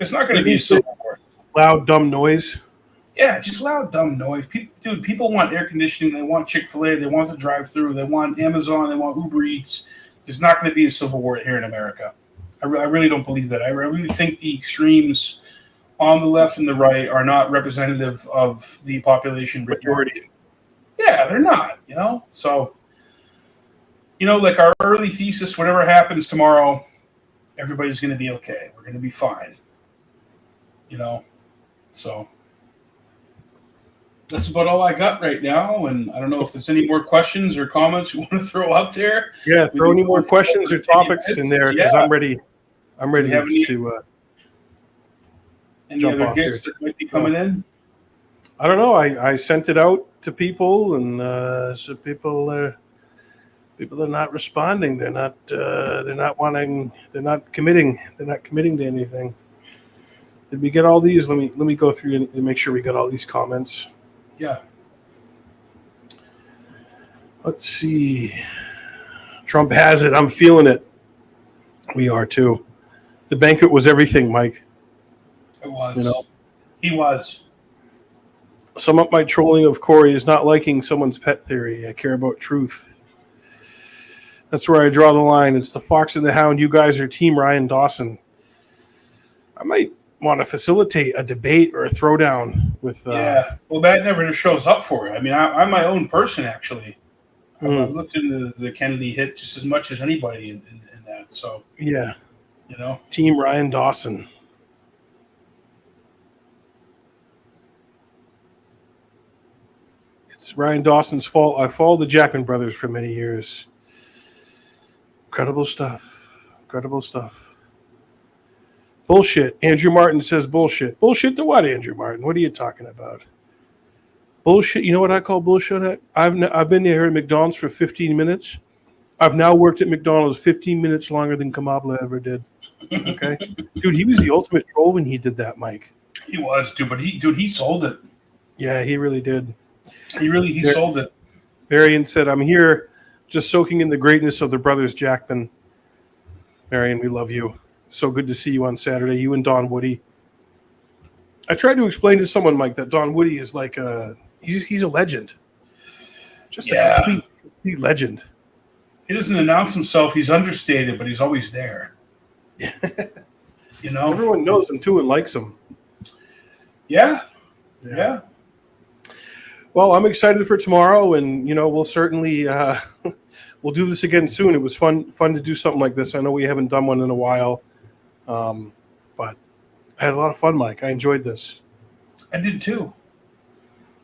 It's not going to be a Civil War. Loud, dumb noise. Yeah, just loud, dumb noise. People want air conditioning. They want Chick-fil-A. They want the drive-through. They want Amazon. They want Uber Eats. There's not going to be a Civil War here in America. I really don't believe that. I really think the extremes on the left and the right are not representative of the population majority. Yeah, they're not, So, like our early thesis, whatever happens tomorrow, everybody's going to be okay. We're going to be fine. So that's about all I got right now. And I don't know if there's any more questions or comments you want to throw up there. Yeah, throw any more questions or topics in there because I'm ready. I'm ready to any other guests that might be coming in? I don't know. I sent it out to people, and so people are not responding. They're not wanting. They're not committing. They're not committing to anything. Did we get all these? Let me go through and make sure we got all these comments. Yeah. Let's see. Trump has it. I'm feeling it. We are too. The banquet was everything, Mike. It was. He was. Sum up my trolling of Corey is not liking someone's pet theory. I care about truth. That's where I draw the line. It's the Fox and the Hound. You guys are Team Ryan Dawson. I might want to facilitate a debate or a throwdown with. Yeah. Well, that never shows up for it. I mean, I'm my own person, actually. I've looked into the Kennedy hit just as much as anybody in that. So yeah. You know, Team Ryan Dawson. It's Ryan Dawson's fault. I followed the Jackman brothers for many years. Incredible stuff. Incredible stuff. Bullshit. Andrew Martin says bullshit. Bullshit to what, Andrew Martin? What are you talking about? Bullshit. You know what I call bullshit? I've been here at McDonald's for 15 minutes. I've now worked at McDonald's 15 minutes longer than Kamabla ever did. Okay? Dude, he was the ultimate troll when he did that, Mike. he was, dude. But he sold it. Yeah, he really did. He sold it. Marion said, I'm here just soaking in the greatness of the brothers Jackman. Marion, we love you. So good to see you on Saturday. You and Don Woody. I tried to explain to someone, Mike, that Don Woody is like he's a legend. Just a complete legend. He doesn't announce himself. He's understated, but he's always there. You know? Everyone knows him, too, and likes him. Yeah. Well, I'm excited for tomorrow, and, we'll certainly we'll do this again soon. It was fun to do something like this. I know we haven't done one in a while, but I had a lot of fun, Mike. I enjoyed this. I did, too.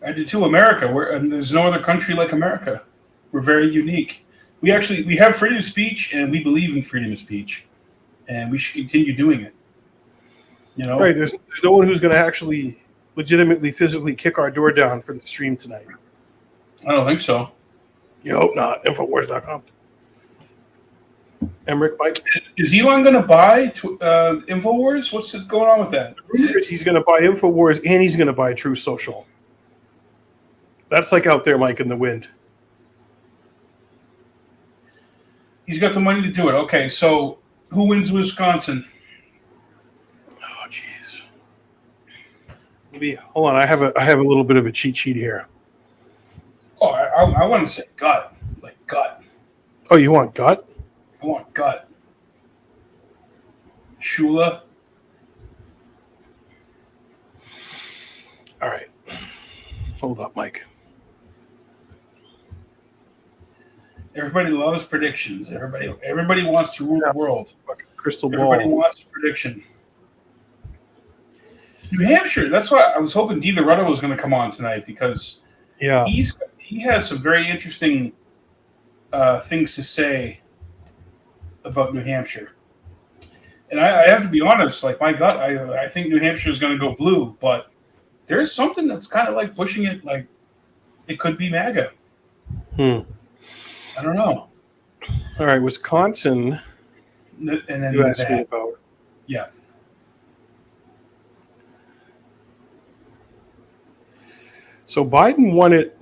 America, and there's no other country like America. We're very unique. We have freedom of speech, and we believe in freedom of speech, and we should continue doing it. Right? There's no one who's going to actually legitimately physically kick our door down for the stream tonight. I don't think so. You hope not. Infowars.com. Emmerich, Mike. Is Elon going to buy Infowars? What's going on with that? He's going to buy Infowars, and he's going to buy True Social. That's like out there, Mike, in the wind. He's got the money to do it. Okay, so who wins Wisconsin? Oh, jeez. Hold on. I have a little bit of a cheat sheet here. Oh, I want to say gut, like gut. Oh, you want gut? I want gut. Shula. All right. Hold up, Mike. Everybody loves predictions. Everybody wants to rule the world. Fucking crystal ball. Everybody wants a prediction. New Hampshire. That's why I was hoping Dee Loretta was going to come on tonight because he has some very interesting things to say about New Hampshire. And I have to be honest, like my gut, I think New Hampshire is going to go blue, but there's something that's kind of like pushing it, like it could be MAGA. I don't know. All right, Wisconsin. And then you asked me about. Yeah. So Biden won it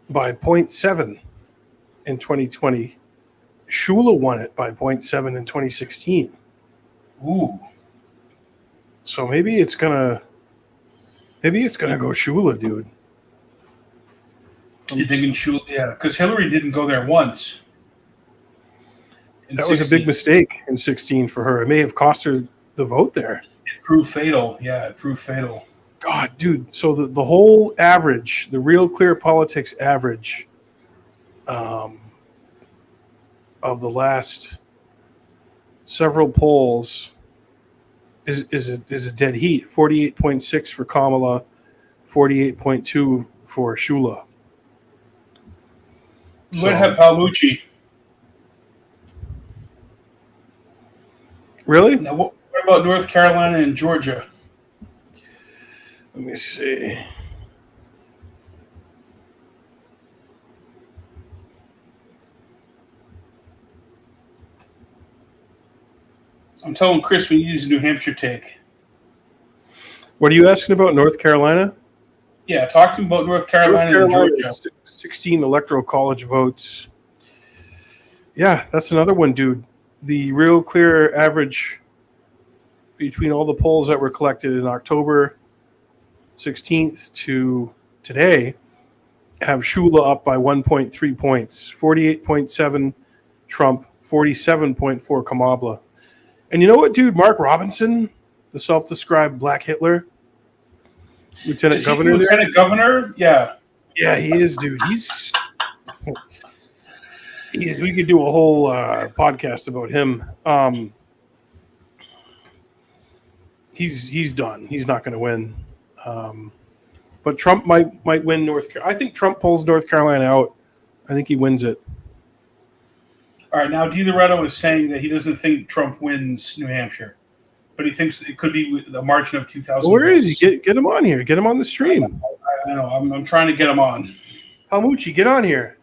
by 0.7 in 2020. Shula won it by 0.7 in 2016. Ooh. So maybe it's gonna go Shula, dude. You thinking Shula? Yeah, because Hillary didn't go there once. That was a big mistake in 16 for her. It may have cost her the vote there. It proved fatal. Yeah, it proved fatal. God, dude. So the whole average, the Real Clear Politics average of the last several polls is a dead heat. 48.6 for Kamala, 48.2 for Shula. You might have Paolucci. Really? Now, what about North Carolina and Georgia? Let me see. I'm telling Chris we use a New Hampshire take. What are you asking about, North Carolina? Yeah, talk to me about North Carolina and Georgia. 16 electoral college votes. Yeah, that's another one, dude. The Real Clear average between all the polls that were collected in October 16th to today have Shula up by 1.3 points. 48.7 Trump, 47.4 Kamala. And you know what, dude? Mark Robinson, the self-described Black Hitler, Lieutenant Governor. Lieutenant Governor? Yeah. Yeah, he is, dude. We could do a whole podcast about him. he's done. He's not going to win. But Trump might win North Carolina. I think Trump pulls North Carolina out. I think he wins it. All right, now DiLoretto is saying that he doesn't think Trump wins New Hampshire, but he thinks it could be a margin of 2,000 Well, where votes. is he? Get him on here. Get him on the stream. I know. I'm trying to get him on. Palmucci, get on here.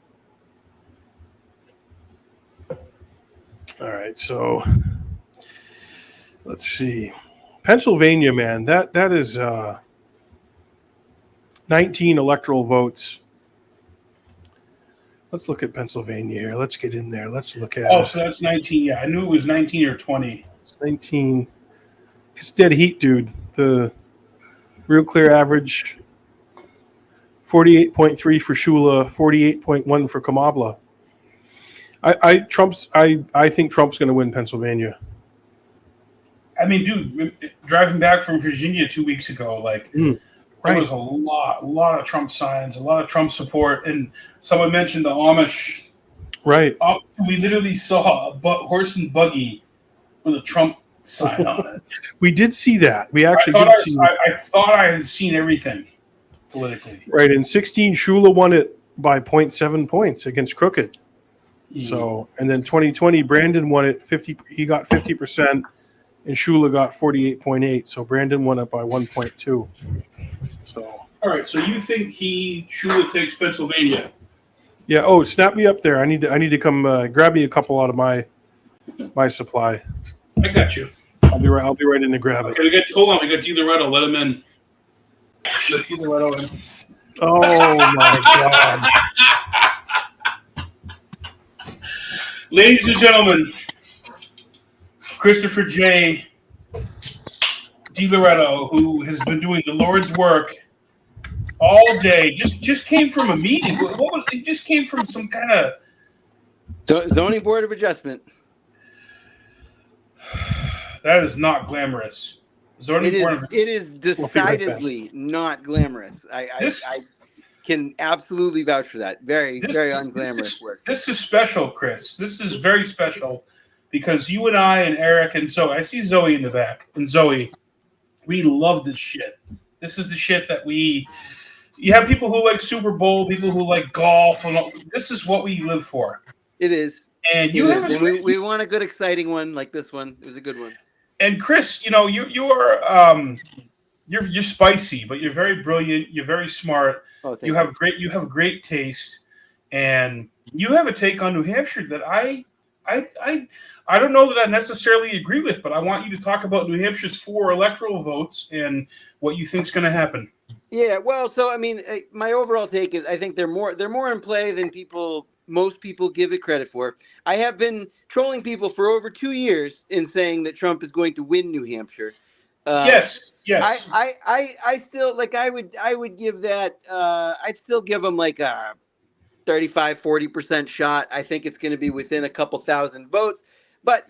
All right, so let's see. Pennsylvania, man, that is 19 electoral votes. Let's look at Pennsylvania here. Let's get in there. Let's look at Oh, so that's 19. Yeah, I knew it was 19 or 20. It's 19. It's dead heat, dude. The real clear average, 48.3 for Shula, 48.1 for Kamabla. I think Trump's going to win Pennsylvania. I mean, dude, driving back from Virginia 2 weeks ago, like right. there was a lot of Trump signs, a lot of Trump support, and someone mentioned the Amish. Right. We literally saw a horse and buggy with a Trump sign on it. We did see that. We actually I thought I had seen everything politically. Right. In 16, Shula won it by 0.7 points against Crooked. So, and then 2020, Brandon won it 50. He got 50%, and Shula got 48.8. So Brandon won it by 1.2. So. All right. So you think Shula takes Pennsylvania? Yeah. Oh, snap me up there. I need to come grab me a couple out of my supply. I got you. I'll be right in to grab it. Okay, hold on. We got DiLoretto. Let him in. Let DiLoretto in. Oh my God. Ladies and gentlemen, Christopher J. DiLoretto, who has been doing the Lord's work all day, just came from a meeting. It just came from some kind of zoning board of adjustment. That is not glamorous. It is decidedly not glamorous. I can absolutely vouch for that. Very unglamorous work. This is special, Chris. This is very special because you and I and Eric and Zoe, I see Zoe in the back. And Zoe, we love this shit. This is the shit that you have people who like Super Bowl, people who like golf, and this is what we live for. It is. And we want a good, exciting one like this one. It was a good one. And Chris, you're spicy, but you're very brilliant. You're very smart. Oh, you have great taste, and you have a take on New Hampshire that I don't know that I necessarily agree with, but I want you to talk about New Hampshire's 4 electoral votes and what you think is going to happen. Yeah, well, so I mean, my overall take is I think they're more in play than most people give it credit for. I have been trolling people for over 2 years in saying that Trump is going to win New Hampshire. Yes. I still I would give that. I'd still give him like a 35-40% shot. I think it's going to be within a couple thousand votes. But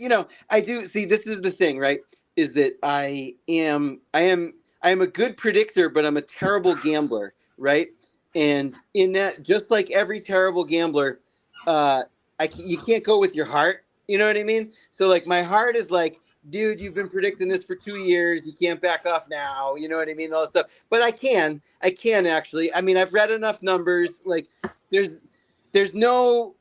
I do see. This is the thing, right? Is that I am a good predictor, but I'm a terrible gambler, right? And in that, just like every terrible gambler, you can't go with your heart. You know what I mean? So like my heart is like, dude, you've been predicting this for 2 years. You can't back off now. You know what I mean? All this stuff. But I can actually. I mean, I've read enough numbers. Like there's no,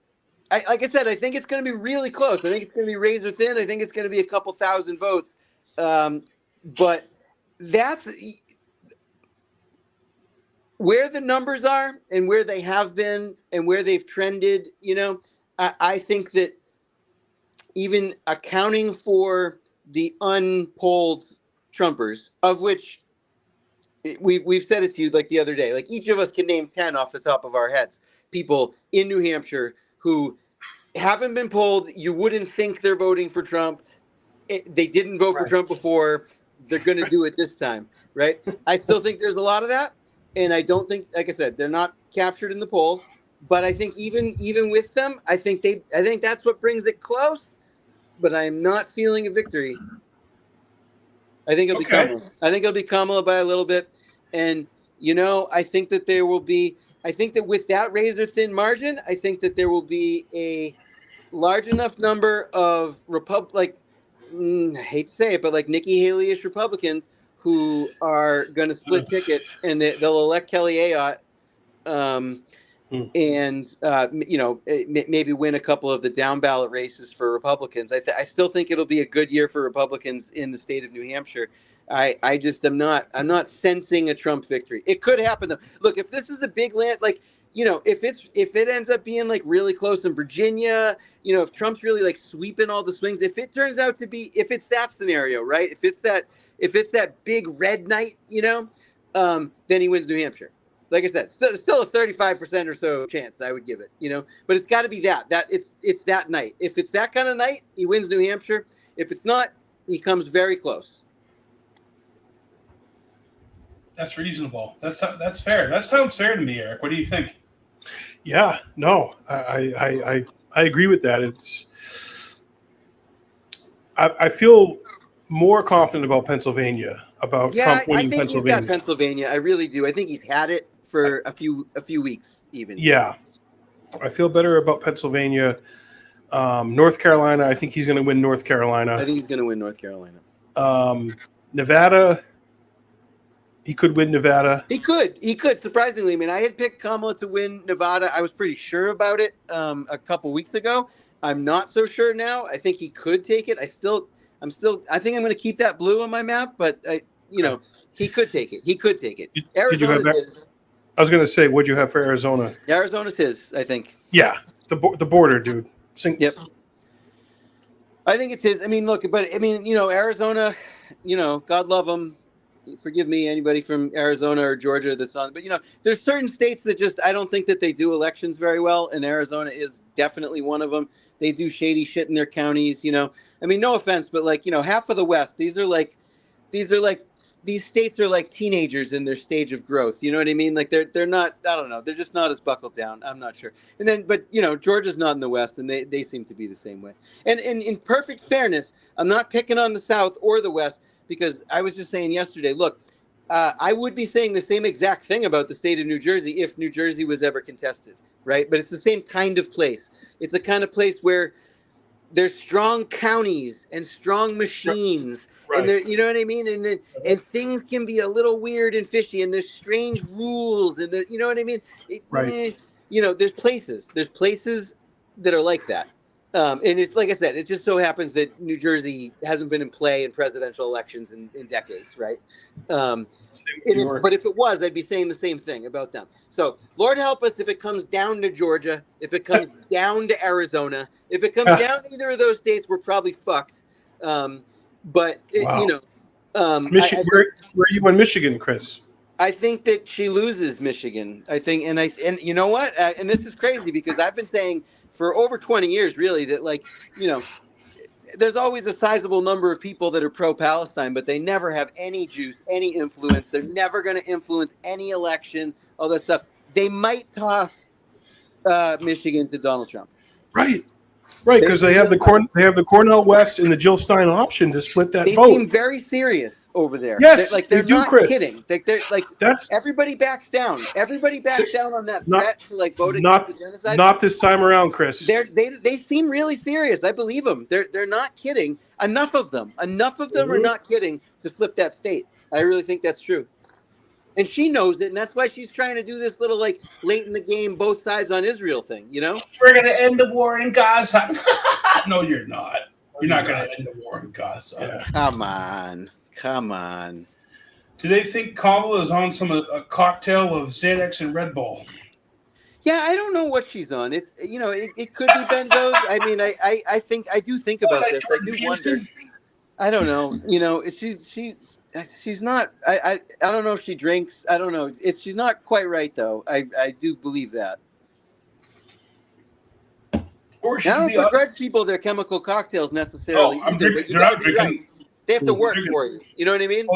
like I said, I think it's going to be really close. I think it's going to be razor thin. I think it's going to be a couple thousand votes. But that's where the numbers are and where they have been and where they've trended. I think that even accounting for the unpolled Trumpers, of which we've said it to you like the other day, like each of us can name 10 off the top of our heads, people in New Hampshire who haven't been polled. You wouldn't think they're voting for Trump. They didn't vote for Trump before. They're going to do it this time, right? I still think there's a lot of that. And I don't think, like I said, they're not captured in the polls. But I think even with them, I think that's what brings it close. But I'm not feeling a victory. I think it'll be Kamala. I think it'll be Kamala by a little bit. And, I think that with that razor thin margin, I think that there will be a large enough number of I hate to say it, but like Nikki Haley-ish Republicans who are going to split ticket, and they'll elect Kelly Ayotte, and maybe win a couple of the down ballot races for Republicans. I still think it'll be a good year for Republicans in the state of New Hampshire. I just I'm not sensing a Trump victory. It could happen though. Look, if this is a big land, like, if it ends up being like really close in Virginia, if Trump's really like sweeping all the swings, if it turns out to be, if it's that scenario, right? If it's that big red night, then he wins New Hampshire. Like I said, still a 35% or so chance I would give it, but it's got to be that it's that night. If it's that kind of night, he wins New Hampshire. If it's not, he comes very close. That's reasonable. That's fair. That sounds fair to me, Eric. What do you think? Yeah, no, I agree with that. I feel more confident about Pennsylvania, about Trump winning Pennsylvania. I think he's got Pennsylvania. I really do. I think he's had it for a few weeks even. Yeah, I feel better about Pennsylvania. North Carolina, I think he's going to win North Carolina. I think he's going to win North Carolina. Nevada, he could win Nevada. He could. Surprisingly, I mean, I had picked Kamala to win Nevada. I was pretty sure about it a couple weeks ago. I'm not so sure now. I think he could take it. I think I'm going to keep that blue on my map, but he could take it. Did you have that? I was going to say, what'd you have for Arizona? Arizona's his, I think. Yeah, the border, dude. Yep. I think it's his. I mean, look, but I mean, Arizona, God love them. Forgive me, anybody from Arizona or Georgia that's on. But, there's certain states that just, I don't think that they do elections very well. And Arizona is definitely one of them. They do shady shit in their counties, I mean, no offense, but like, half of the West, these states are like teenagers in their stage of growth. You know what I mean? Like they're not, I don't know. They're just not as buckled down. I'm not sure. And then, but Georgia's not in the West, and they seem to be the same way. And in perfect fairness, I'm not picking on the South or the West, because I was just saying yesterday, look, I would be saying the same exact thing about the state of New Jersey if New Jersey was ever contested, right? But it's the same kind of place. It's a kind of place where there's strong counties and strong machines. Right. And you know what I mean? And things can be a little weird and fishy, and there's strange rules, and you know what I mean? Right. There's places that are like that. And it's like I said, it just so happens that New Jersey hasn't been in play in presidential elections in decades, right? But if it was, I'd be saying the same thing about them. So Lord help us if it comes down to Georgia, if it comes down to Arizona, if it comes down to either of those states, we're probably fucked. But wow. Michigan, where are you in Michigan, Chris? I think that she loses Michigan. I think, and you know what? And this is crazy because I've been saying for over 20 years, really, that there's always a sizable number of people that are pro-Palestine, but they never have any juice, any influence. They're never going to influence any election, all that stuff. They might toss Michigan to Donald Trump. Right, because they have the Cornell West and the Jill Stein option to split that vote. They seem very serious over there. Yes, they're they do, not Chris. Kidding. Everybody backs down. Everybody backs down on that threat to vote against the genocide. Not this time around, Chris. They seem really serious. I believe them. They're not kidding. Enough of them are not kidding to flip that state. I really think that's true. And she knows it, and that's why she's trying to do this little late in the game, both sides on Israel thing. We're gonna end the war in Gaza. No, you're not. You're not gonna end the war in Gaza. Yeah. Come on. Do they think Kamala is on a cocktail of Xanax and Red Bull? Yeah, I don't know what she's on. It's it could be benzos. I mean, I do think about this. I do wonder. I don't know. She's not. I don't know if she drinks. I don't know. She's not quite right though. I do believe that. Or I don't begrudge people their chemical cocktails necessarily either, but you got to be right. They have to work for you. You know what I mean?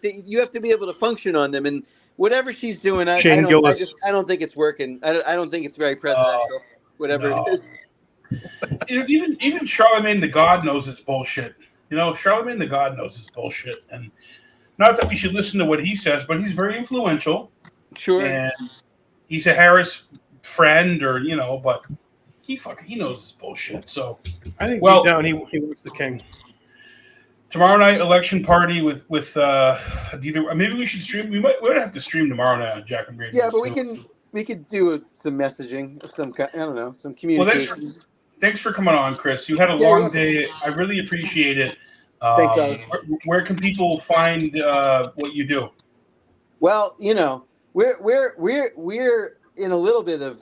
You have to be able to function on them, and whatever she's doing, I don't think it's working. I don't think it's very presidential. Whatever it is. Even Charlemagne the God knows it's bullshit. Charlemagne the God knows it's bullshit, and not that we should listen to what he says, but he's very influential. Sure. And he's a Harris friend, but he knows this bullshit. So I think Well- deep down he wants the king. tomorrow night election party with either maybe we should stream. We might have to stream tomorrow night on Jackman Radio. Yeah, but too. we could do some messaging of some kind. I don't know, some Well, communication. thanks for coming on, Chris. You had a Yeah, you're long welcome. day. I really appreciate it. Thanks, Alex. Where can people find what you do? Well, we're in a little bit of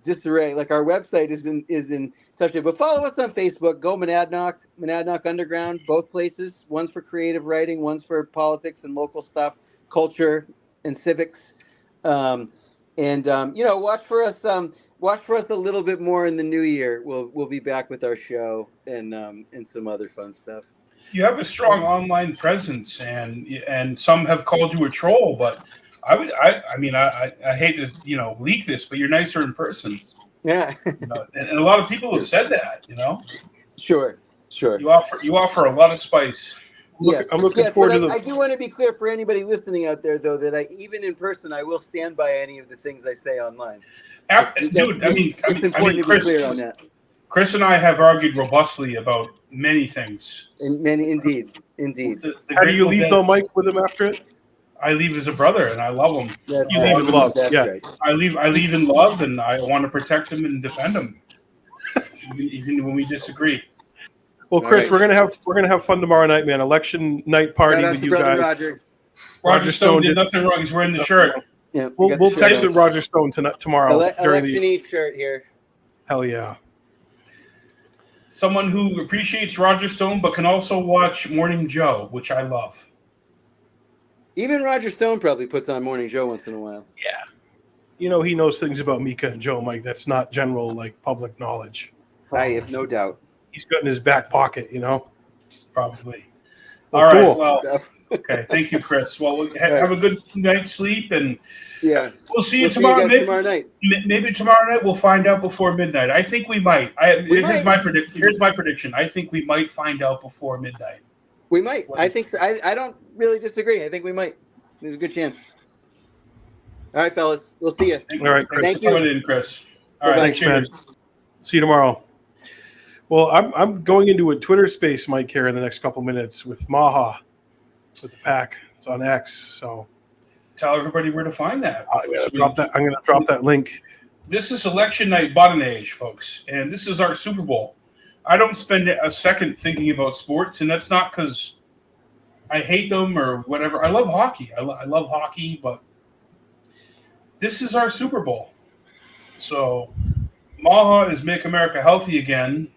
disarray. Like our website is in touch with, but follow us on Facebook. Go Monadnock Underground, both places. One's for creative writing, one's for politics and local stuff, culture and civics. Watch for us. Watch for us a little bit more in the new year. We'll be back with our show and some other fun stuff. You have a strong online presence, and some have called you a troll, but I hate to leak this, but you're nicer in person. Yeah. And a lot of people have said that. Sure. You offer a lot of spice. I'm looking forward to I do want to be clear for anybody listening out there, though, that even in person, I will stand by any of the things I say online. Dude, It's important to be clear on that. Chris and I have argued robustly about many things. Indeed. How do you leave though, Mike, with him after it? I leave as a brother, and I love him. That's You right. leave in love. That's Yeah. right. I leave in love, and I want to protect him and defend him, even when we disagree. Well, Chris, right. we're gonna have fun tomorrow night, man. Election night party Shout out with to you Brother guys. Roger Stone did nothing wrong. He's wearing the shirt. Yeah, We'll text it Roger Stone tomorrow during election the. Eve shirt here. Hell yeah. Someone who appreciates Roger Stone, but can also watch Morning Joe, which I love. Even Roger Stone probably puts on Morning Joe once in a while. Yeah. He knows things about Mika and Joe, Mike. That's not general public knowledge. I have no doubt. He's got in his back pocket, Probably. Well, All right. cool. Well, okay. Thank you, Chris. Well, have a good night's sleep, and Yeah. we'll see you We'll tomorrow. see you guys tomorrow night. Maybe tomorrow night we'll find out before midnight. I think we might. Here's my prediction. I think we might find out before midnight. We might. I think so. I don't really disagree. I think we might. There's a good chance. All right, fellas. We'll see you. Thank All right, Chris. Thanks for coming in, Chris. All right. Thanks, man. cheers. See you tomorrow. Well, I'm going into a Twitter space, Mike, here in the next couple minutes with Maha, with the pack. It's on X, so Tell everybody where to find that. I'm gonna drop that link. This is election night badinage, folks, and this is our Super Bowl. I don't spend a second thinking about sports, and that's not because I hate them or whatever. I love hockey. I love hockey, but this is our Super Bowl. So Maha is Make America Healthy Again,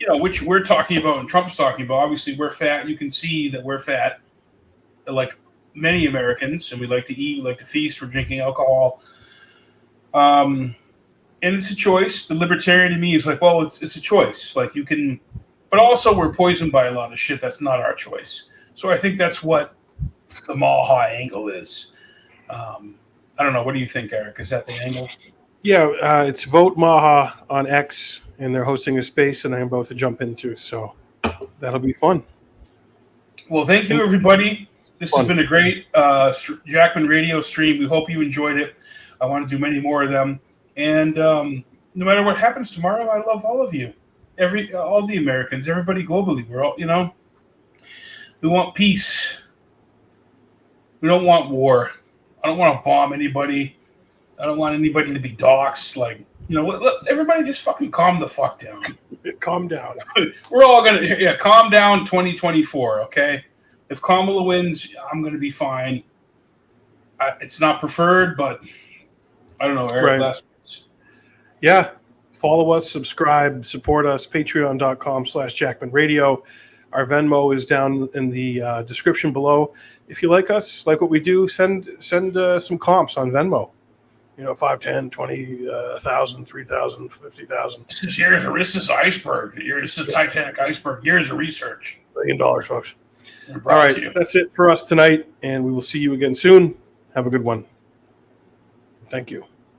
which we're talking about and Trump's talking about. Obviously, we're fat. You can see that we're fat, like many Americans, and we like to eat, we like to feast, we're drinking alcohol. And it's a choice. The libertarian to me is like, well, it's a choice. Like you can, but also we're poisoned by a lot of shit that's not our choice. So I think that's what the Maha angle is. I don't know. What do you think, Eric? Is that the angle? Yeah, it's Vote Maha on X, and they're hosting a space, and I'm about to jump into, so that'll be fun. Well, thank you, everybody. This has been a great Jackman radio stream. We hope you enjoyed it. I want to do many more of them. And no matter what happens tomorrow, I love all of you. All the Americans, everybody globally. We're all, we want peace. We don't want war. I don't want to bomb anybody. I don't want anybody to be doxxed. Let's everybody just fucking calm the fuck down. Calm down. We're all gonna calm down. 2024, okay? If Kamala wins, I'm gonna be fine. It's not preferred, but I don't know. Eric, Right. last words. Yeah. Follow us, subscribe, support us, patreon.com/Jackman Radio. Our Venmo is down in the description below. If you like us, like what we do, send some comps on Venmo. 5, 10, 20, 1,000, 3,000, 50,000. This is iceberg. This is a Titanic iceberg. Years of research. $1 million, folks. All All right. That's it for us tonight, and we will see you again soon. Have a good one. Thank you.